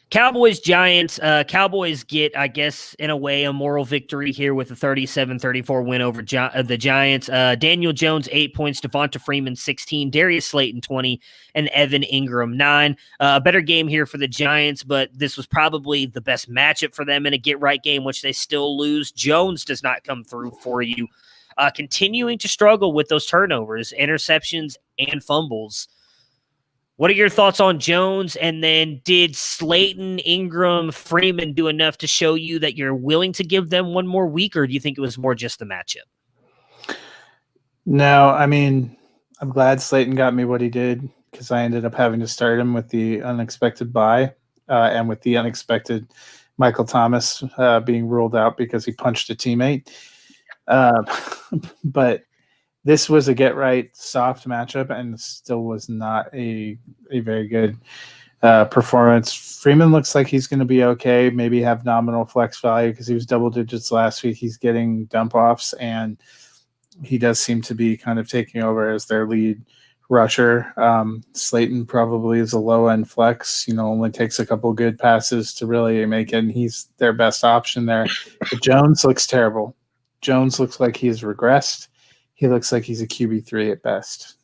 Cowboys, Giants. Cowboys get, I guess, in a way, a moral victory here with a 37-34 win over the Giants. Daniel Jones, 8 points. Devonta Freeman, 16. Darius Slayton, 20. And Evan Ingram, 9. A better game here for the Giants, but this was probably the best matchup for them in a get-right game, which they still lose. Jones does not come through for you. Continuing to struggle with those turnovers, interceptions, and fumbles. What are your thoughts on Jones? And then did Slayton, Ingram, Freeman do enough to show you that you're willing to give them one more week, or do you think it was more just the matchup? No, I mean, I'm glad Slayton got me what he did, because I ended up having to start him with the unexpected bye and with the unexpected Michael Thomas being ruled out because he punched a teammate. But this was a get-right soft matchup and still was not a very good performance. Freeman looks like he's going to be okay, maybe have nominal flex value because he was double digits last week. He's getting dump-offs, and he does seem to be kind of taking over as their lead rusher. Slayton probably is a low-end flex, only takes a couple good passes to really make it, and he's their best option there. But Jones looks terrible. Jones looks like he's regressed. He looks like he's a QB3 at best.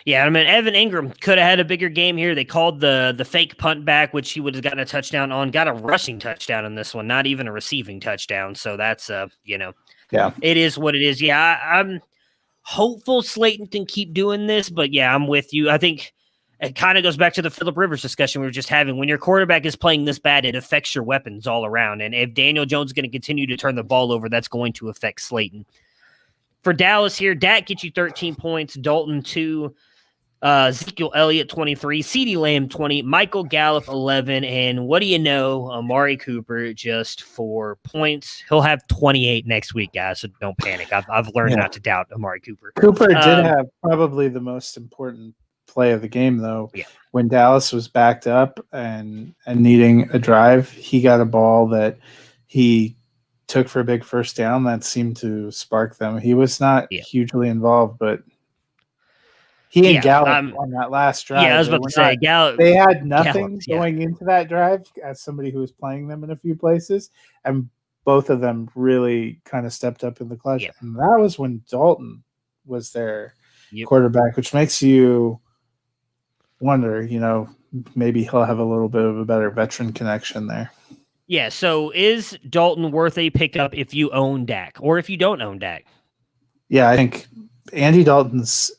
Yeah, I mean, Evan Ingram could have had a bigger game here. They called the fake punt back, which he would have gotten a touchdown on. Got a rushing touchdown in this one, not even a receiving touchdown. So that's, yeah, it is what it is. Yeah, I'm hopeful Slayton can keep doing this, but yeah, I'm with you. I think it kind of goes back to the Phillip Rivers discussion we were just having. When your quarterback is playing this bad, it affects your weapons all around. And if Daniel Jones is going to continue to turn the ball over, that's going to affect Slayton. For Dallas here, Dak gets you 13 points, Dalton 2, Ezekiel Elliott 23, CeeDee Lamb 20, Michael Gallup 11, and what do you know, Amari Cooper just 4 points. He'll have 28 next week, guys, so don't panic. I've learned not to doubt Amari Cooper. Cooper did have probably the most important play of the game, though. Yeah. When Dallas was backed up and needing a drive, he got a ball that he took for a big first down that seemed to spark them. He was not hugely involved, but he and Gallup on that last drive. Yeah, I was about to say Gallup. They had nothing going into that drive as somebody who was playing them in a few places, and both of them really kind of stepped up in the clutch. Yep. And that was when Dalton was their quarterback, which makes you wonder, maybe he'll have a little bit of a better veteran connection there. Yeah, so is Dalton worth a pickup if you own Dak or if you don't own Dak? Yeah, I think Andy Dalton's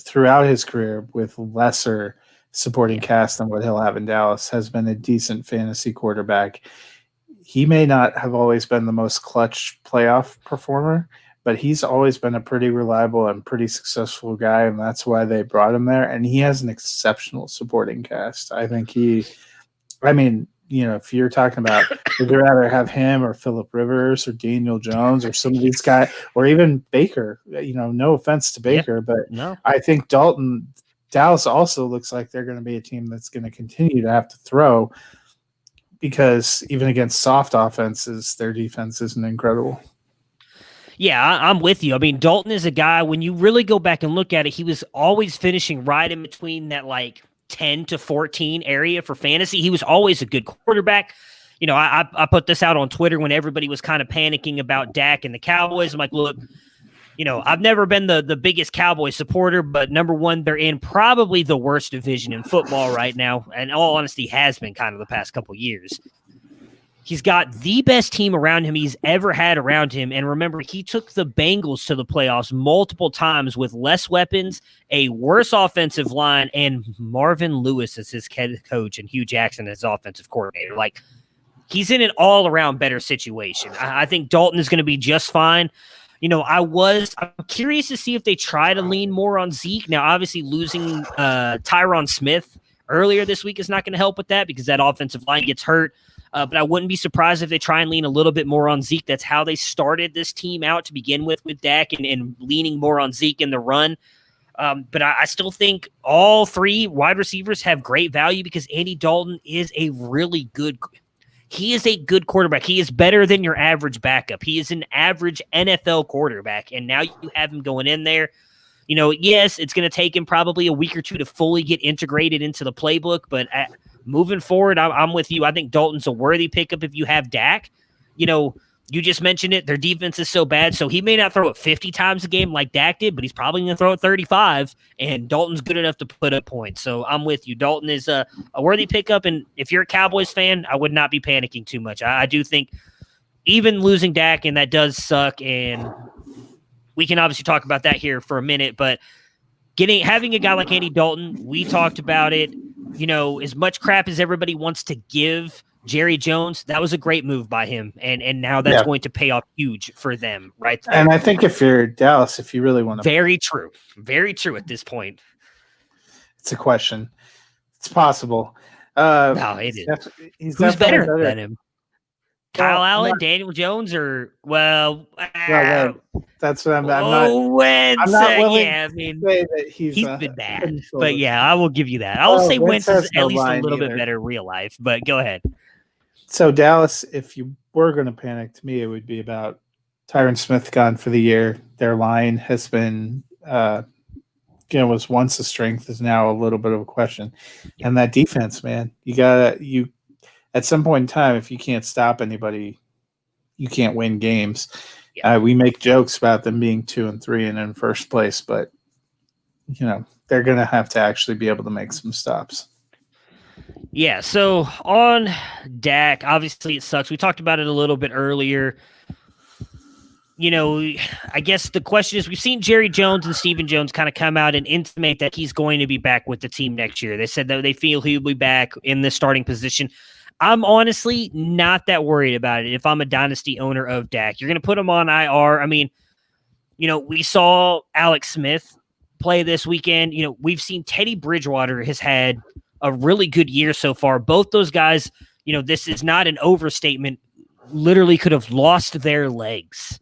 throughout his career with lesser supporting cast than what he'll have in Dallas has been a decent fantasy quarterback. He may not have always been the most clutch playoff performer, but he's always been a pretty reliable and pretty successful guy, and that's why they brought him there. And he has an exceptional supporting cast. I think if you're talking about, would you rather have him or Phillip Rivers or Daniel Jones or some of these guys, or even Baker? No offense to Baker, but no. I think Dalton Dallas also looks like they're going to be a team that's going to continue to have to throw because even against soft offenses, their defense isn't incredible. Yeah, I'm with you. I mean, Dalton is a guy, when you really go back and look at it, he was always finishing right in between that like 10 to 14 area for fantasy. He was always a good quarterback. You know, I put this out on Twitter when everybody was kind of panicking about Dak and the Cowboys. I'm like, look, you know, I've never been the biggest Cowboys supporter, but number one, they're in probably the worst division in football right now. And in all honesty, has been kind of the past couple years. He's got the best team around him he's ever had around him. And remember, he took the Bengals to the playoffs multiple times with less weapons, a worse offensive line, and Marvin Lewis as his head coach and Hugh Jackson as offensive coordinator. Like, he's in an all-around better situation. I think Dalton is going to be just fine. You know, I'm curious to see if they try to lean more on Zeke. Now, obviously, losing Tyron Smith earlier this week is not going to help with that because that offensive line gets hurt. But I wouldn't be surprised if they try and lean a little bit more on Zeke. That's how they started this team out to begin with Dak and leaning more on Zeke in the run. But I still think all three wide receivers have great value because Andy Dalton is a really good – he is a good quarterback. He is better than your average backup. He is an average NFL quarterback, and now you have him going in there. You know, yes, it's going to take him probably a week or two to fully get integrated into the playbook, but moving forward, I'm with you. I think Dalton's a worthy pickup if you have Dak. You know, you just mentioned it. Their defense is so bad, so he may not throw it 50 times a game like Dak did, but he's probably going to throw it 35, and Dalton's good enough to put up points. So I'm with you. Dalton is a worthy pickup, and if you're a Cowboys fan, I would not be panicking too much. I do think even losing Dak, and that does suck, and we can obviously talk about that here for a minute, but having a guy like Andy Dalton, we talked about it. You know, as much crap as everybody wants to give Jerry Jones, that was a great move by him, and now that's going to pay off huge for them, right there. And I think if you're Dallas, if you really want to, very true at this point. It's a question. It's possible. No, it is. Who's better than him? Kyle Allen, Daniel Jones, or that's what I'm not Wentz. willing I mean, to say that he's been bad, but yeah, I will give you that. I'll say Wentz is at least a little bit better real life, but go ahead. So Dallas, if you were going to panic, to me, it would be about Tyron Smith gone for the year. Their line has been, was once a strength, is now a little bit of a question, and that defense, man, you at some point in time, if you can't stop anybody, you can't win games. Yeah. We make jokes about them being 2-3 and in first place, but you know, they're going to have to actually be able to make some stops. Yeah. So on Dak, obviously it sucks. We talked about it a little bit earlier. You know, I guess the question is, we've seen Jerry Jones and Stephen Jones kind of come out and intimate that he's going to be back with the team next year. They said that they feel he'll be back in the starting position. I'm honestly not that worried about it if I'm a dynasty owner of Dak. You're going to put him on IR. I mean, you know, we saw Alex Smith play this weekend. You know, we've seen Teddy Bridgewater has had a really good year so far. Both those guys, you know, this is not an overstatement, literally could have lost their legs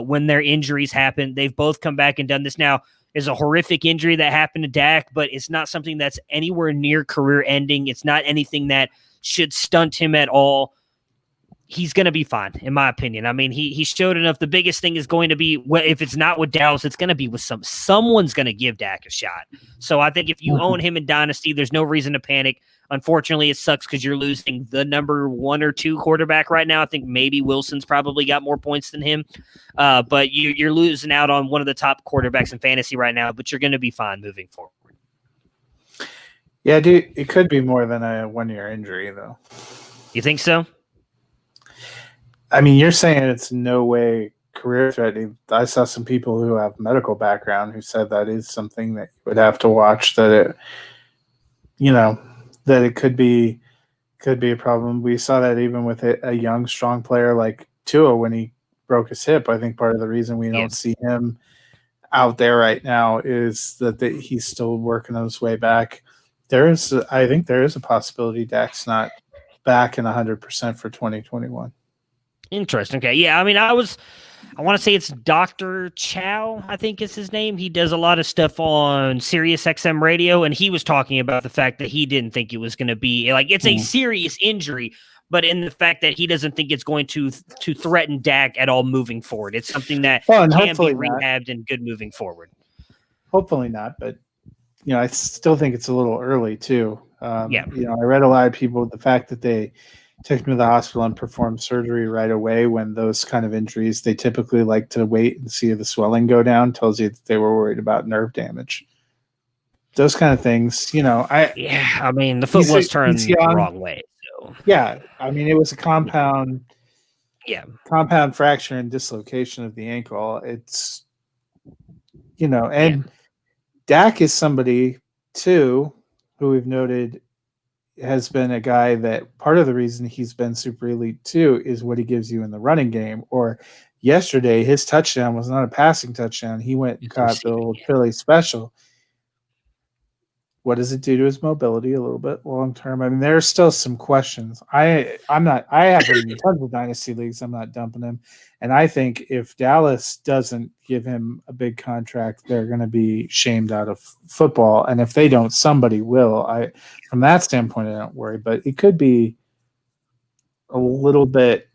when their injuries happened. They've both come back and done this. Now, there's a horrific injury that happened to Dak, but it's not something that's anywhere near career ending. It's not anything that should stunt him at all. He's going to be fine, in my opinion. I mean, he showed enough. The biggest thing is going to be, if it's not with Dallas, it's going to be with someone's going to give Dak a shot. So I think if you own him in Dynasty, there's no reason to panic. Unfortunately, it sucks because you're losing the number 1 or 2 quarterback right now. I think maybe Wilson's probably got more points than him. But you're losing out on one of the top quarterbacks in fantasy right now, but you're going to be fine moving forward. Yeah, dude, it could be more than a 1-year injury, though. You think so? I mean, you're saying it's no way career threatening. I saw some people who have medical background who said that is something that you would have to watch, that it, you know, that it could be a problem. We saw that even with a young, strong player like Tua when he broke his hip. I think part of the reason we don't see him out there right now is that he's still working on his way back. I think there is a possibility Dak's not back in 100% for 2021. Interesting. Okay. Yeah. I mean, I was I want to say it's Dr. Chow, I think is his name. He does a lot of stuff on Sirius XM radio, and he was talking about the fact that he didn't think it was going to be like it's a serious injury, but in the fact that he doesn't think it's going to threaten Dak at all moving forward. It's something that can be rehabbed and good moving forward. Hopefully not, but I still think it's a little early too. I read a lot of people with the fact that they took him to the hospital and performed surgery right away. When those kind of injuries, they typically like to wait and see the swelling go down. Tells you that they were worried about nerve damage. Those kind of things, I mean, the foot was turned the wrong way. So. Yeah, I mean, it was a compound fracture and dislocation of the ankle. It's, Dak is somebody too who we've noted has been a guy that part of the reason he's been super elite too is what he gives you in the running game. Or yesterday, his touchdown was not a passing touchdown. He went and caught the old Philly special. What does it do to his mobility a little bit long term? I mean, there are still some questions. I have him in tons of dynasty leagues. I'm not dumping him. And I think if Dallas doesn't give him a big contract, they're going to be shamed out of football. And if they don't, somebody will. From that standpoint, I don't worry. But it could be a little bit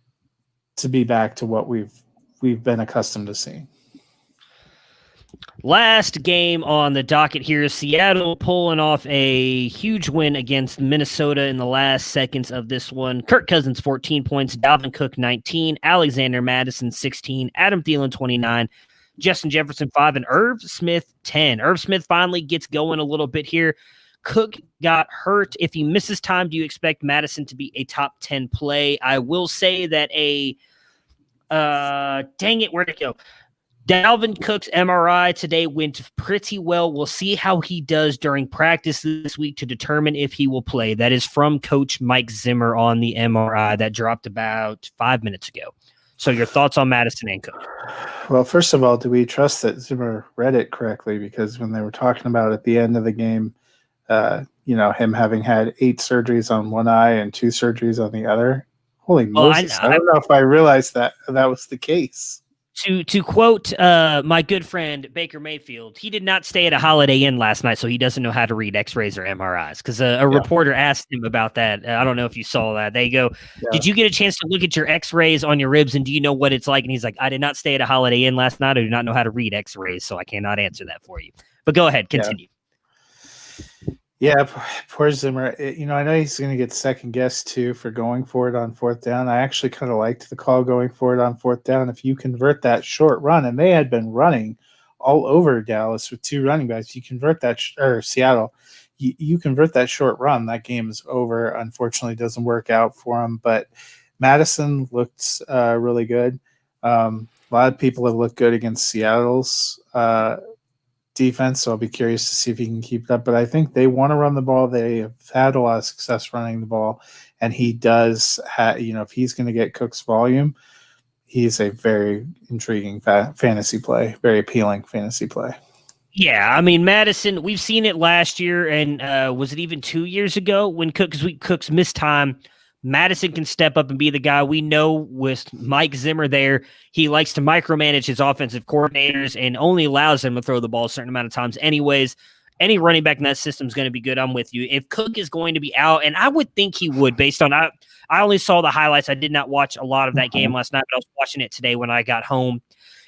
to be back to what we've been accustomed to seeing. Last game on the docket here, Seattle pulling off a huge win against Minnesota in the last seconds of this one. Kirk Cousins, 14 points, Dalvin Cook, 19, Alexander Mattison, 16, Adam Thielen, 29, Justin Jefferson, 5, and Irv Smith, 10. Irv Smith finally gets going a little bit here. Cook got hurt. If he misses time, do you expect Mattison to be a top 10 play? I will say that dang it, where'd it go? Dalvin Cook's MRI today went pretty well. We'll see how he does during practice this week to determine if he will play. That is from Coach Mike Zimmer on the MRI that dropped about 5 minutes ago. So your thoughts on Mattison and Cook? Well, first of all, do we trust that Zimmer read it correctly? Because when they were talking about at the end of the game, him having had 8 surgeries on one eye and 2 surgeries on the other. Holy Moses. I don't know if I realized that was the case. To quote my good friend Baker Mayfield, he did not stay at a Holiday Inn last night, so he doesn't know how to read X-rays or MRIs. Because a reporter asked him about that. I don't know if you saw that. They go, "Did you get a chance to look at your X-rays on your ribs, and do you know what it's like?" And he's like, "I did not stay at a Holiday Inn last night. I do not know how to read X-rays, so I cannot answer that for you." But go ahead, continue. Yeah, poor Zimmer. I know he's going to get second guessed too for going for it on 4th down. I actually kind of liked the call going for it on 4th down. If you convert that short run, and they had been running all over Dallas with 2 running backs, you convert that or Seattle, you convert that short run, that game is over. Unfortunately, it doesn't work out for him. But Madison looked really good. A lot of people have looked good against Seattle's defense, so I'll be curious to see if he can keep it up. But I think they want to run the ball. They have had a lot of success running the ball, and he does have, if he's going to get Cook's volume, he's a very intriguing fantasy play, very appealing fantasy play. Yeah, I mean, Madison, we've seen it last year, and was it even 2 years ago when Cook's missed time? Madison can step up and be the guy. We know with Mike Zimmer there, he likes to micromanage his offensive coordinators and only allows them to throw the ball a certain amount of times anyways. Any running back in that system is going to be good. I'm with you. If Cook is going to be out, and I would think he would based on I only saw the highlights. I did not watch a lot of that game last night, but I was watching it today when I got home,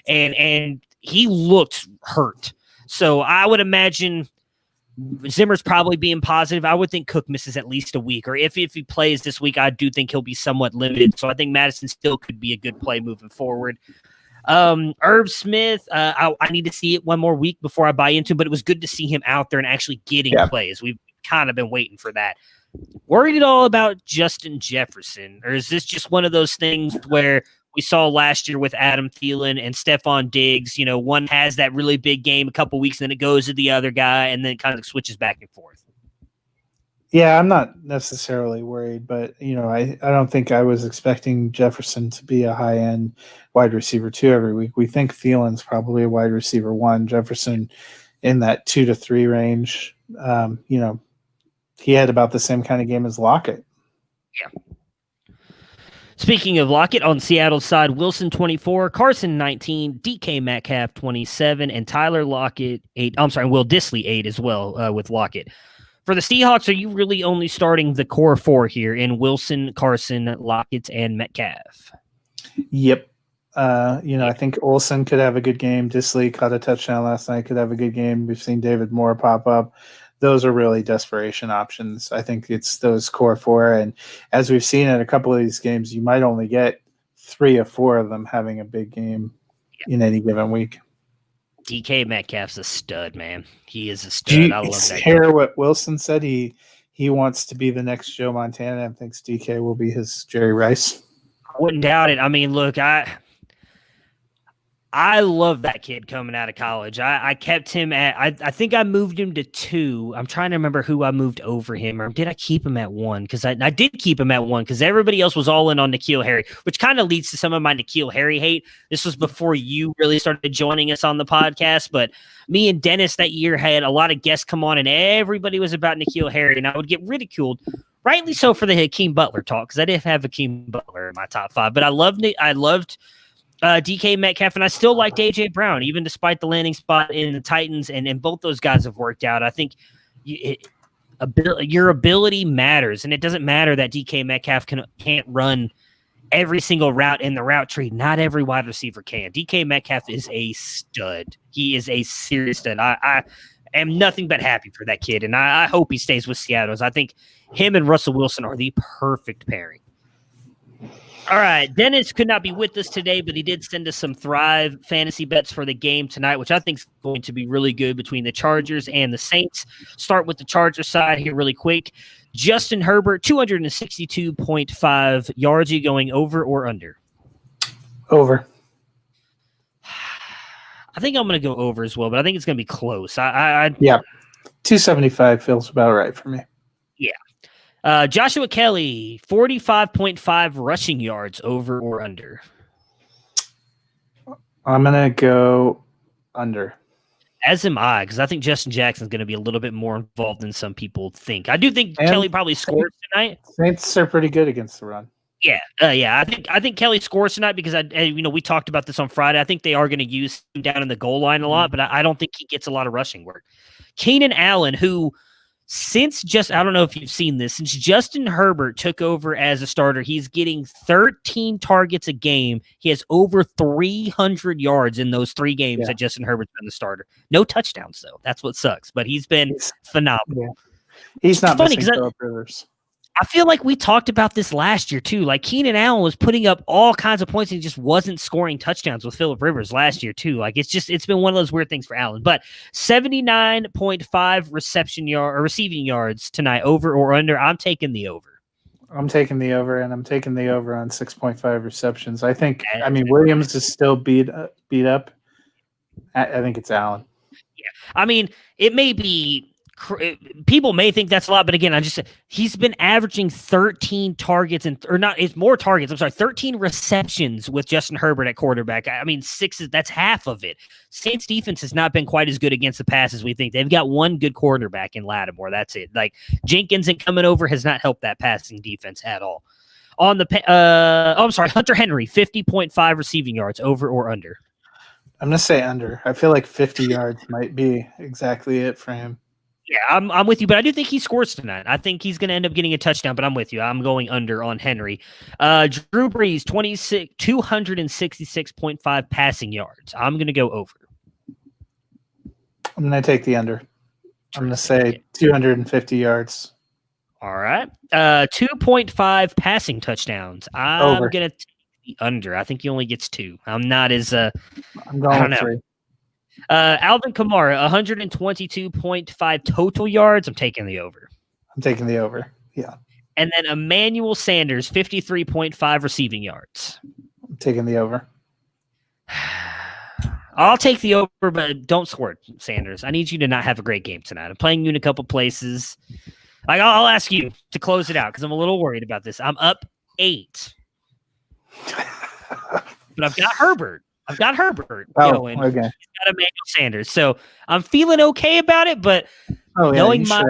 and he looked hurt. So I would imagine Zimmer's probably being positive. I would think Cook misses at least a week, or if he plays this week, I do think he'll be somewhat limited. So I think Madison still could be a good play moving forward. Irv Smith, I need to see it one more week before I buy into him, but it was good to see him out there and actually getting plays. We've kind of been waiting for that. Worried at all about Justin Jefferson, or is this just one of those things where we saw last year with Adam Thielen and Stephon Diggs, one has that really big game a couple weeks, and then it goes to the other guy, and then it kind of switches back and forth? Yeah, I'm not necessarily worried, but, I don't think I was expecting Jefferson to be a high-end wide receiver 2 every week. We think Thielen's probably a wide receiver 1. Jefferson in that 2 to 3 range. He had about the same kind of game as Lockett. Yeah. Speaking of Lockett, on Seattle's side, Wilson 24, Carson 19, DK Metcalf 27, and Tyler Lockett 8. I'm sorry, Will Dissly 8 as well with Lockett. For the Seahawks, are you really only starting the core 4 here in Wilson, Carson, Lockett, and Metcalf? Yep. I think Olsen could have a good game. Dissly caught a touchdown last night, could have a good game. We've seen David Moore pop up. Those are really desperation options. I think it's those core 4. And as we've seen in a couple of these games, you might only get 3 or 4 of them having a big game in any given week. DK Metcalf's a stud, man. He is a stud. I love that. Hear what Wilson said? He wants to be the next Joe Montana and thinks DK will be his Jerry Rice. I wouldn't doubt it. I mean, look, I love that kid coming out of college. I kept him at, I think I moved him to 2. I'm trying to remember who I moved over him, or did I keep him at 1? Because I did keep him at 1 because everybody else was all in on N'Keal Harry, which kind of leads to some of my N'Keal Harry hate. This was before you really started joining us on the podcast, but me and Dennis that year had a lot of guests come on and everybody was about N'Keal Harry, and I would get ridiculed. Rightly so for the Hakeem Butler talk, because I did have Hakeem Butler in my top 5, but I loved DK Metcalf, and I still liked A.J. Brown, even despite the landing spot in the Titans, and both those guys have worked out. I think your ability matters, and it doesn't matter that DK Metcalf can't run every single route in the route tree. Not every wide receiver can. DK Metcalf is a stud. He is a serious stud. I am nothing but happy for that kid, and I hope he stays with Seattle. I think him and Russell Wilson are the perfect pairing. All right, Dennis could not be with us today, but he did send us some Thrive fantasy bets for the game tonight, which I think is going to be really good between the Chargers and the Saints. Start with the Chargers side here really quick. Justin Herbert, 262.5 yards. Are you going over or under? Over. I think I'm going to go over as well, but I think it's going to be close. Yeah, 275 feels about right for me. Yeah. Joshua Kelly, 45.5 rushing yards, over or under? I'm going to go under. As am I, because I think Justin Jackson's going to be a little bit more involved than some people think. I do think Kelly probably scores tonight. Saints are pretty good against the run. Yeah. I think Kelly scores tonight because we talked about this on Friday. I think they are going to use him down in the goal line a lot, but I don't think he gets a lot of rushing work. Keenan Allen, who I don't know if you've seen this, since Justin Herbert took over as a starter, he's getting 13 targets a game. He has over 300 yards in those 3 games that Justin Herbert's been the starter. No touchdowns, though. That's what sucks, but he's been phenomenal. Yeah. He's not funny missing Philip Rivers. I feel like we talked about this last year, too. Like, Keenan Allen was putting up all kinds of points and he just wasn't scoring touchdowns with Philip Rivers last year, too. Like, it's been one of those weird things for Allen. But 79.5 receiving yards tonight, over or under. I'm taking the over. I'm taking the over, and I'm taking the over on 6.5 receptions. Williams is still beat up. I think it's Allen. Yeah. I mean, it may be... People may think that's a lot, but again, he's been averaging 13 targets it's more targets. I'm sorry, 13 receptions with Justin Herbert at quarterback. I mean, that's half of it. Saints defense has not been quite as good against the pass as we think. They've got one good quarterback in Lattimore. That's it. Like, Jenkins and coming over has not helped that passing defense at all. On the Hunter Henry, 50.5 receiving yards, over or under? I'm gonna say under. I feel like 50 yards might be exactly it for him. Yeah, I'm with you, but I do think he scores tonight. I think he's going to end up getting a touchdown, but I'm with you. I'm going under on Henry. Drew Brees, 266.5 passing yards. I'm going to go over. I'm going to take the under. I'm going to say 250 yards. All right. 2.5 passing touchdowns. I'm going to take the under. I think he only gets 2. I'm not as I'm going 3. Alvin Kamara, 122.5 total yards. I'm taking the over. I'm taking the over. Yeah. And then Emmanuel Sanders, 53.5 receiving yards. I'm taking the over. I'll take the over, but don't score, Sanders. I need you to not have a great game tonight. I'm playing you in a couple places. I'll ask you to close it out because I'm a little worried about this. I'm up 8. But I've got Herbert. Going. Okay. He's got Emmanuel Sanders. So I'm feeling okay about it, but knowing my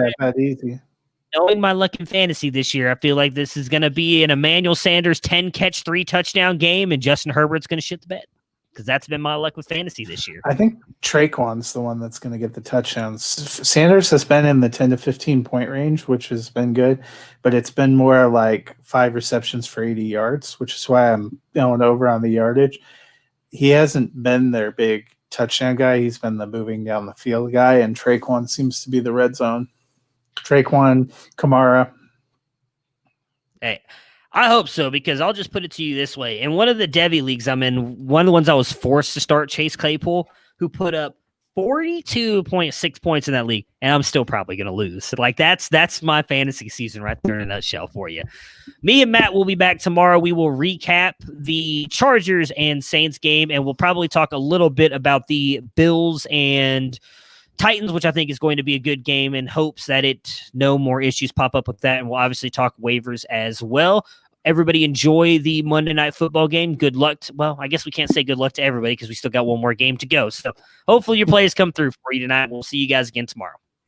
knowing my luck in fantasy this year, I feel like this is going to be an Emmanuel Sanders 10 catch, 3 touchdown game, and Justin Herbert's going to shit the bed because that's been my luck with fantasy this year. I think Traquan's the one that's going to get the touchdowns. Sanders has been in the 10 to 15 point range, which has been good, but it's been more like 5 receptions for 80 yards, which is why I'm going over on the yardage. He hasn't been their big touchdown guy. He's been the moving down the field guy, and Traquan seems to be the red zone. Traquan, Kamara. Hey, I hope so, because I'll just put it to you this way. In one of the Devy leagues I'm in, one of the ones I was forced to start Chase Claypool, who put up 42.6 points in that league, and I'm still probably going to lose. Like that's my fantasy season right there in a nutshell for you. Me and Matt will be back tomorrow. We will recap the Chargers and Saints game, and we'll probably talk a little bit about the Bills and Titans, which I think is going to be a good game, in hopes that no more issues pop up with that. And we'll obviously talk waivers as well. Everybody enjoy the Monday Night Football game. Good luck. Well, I guess we can't say good luck to everybody because we still got one more game to go. So hopefully your plays come through for you tonight. We'll see you guys again tomorrow.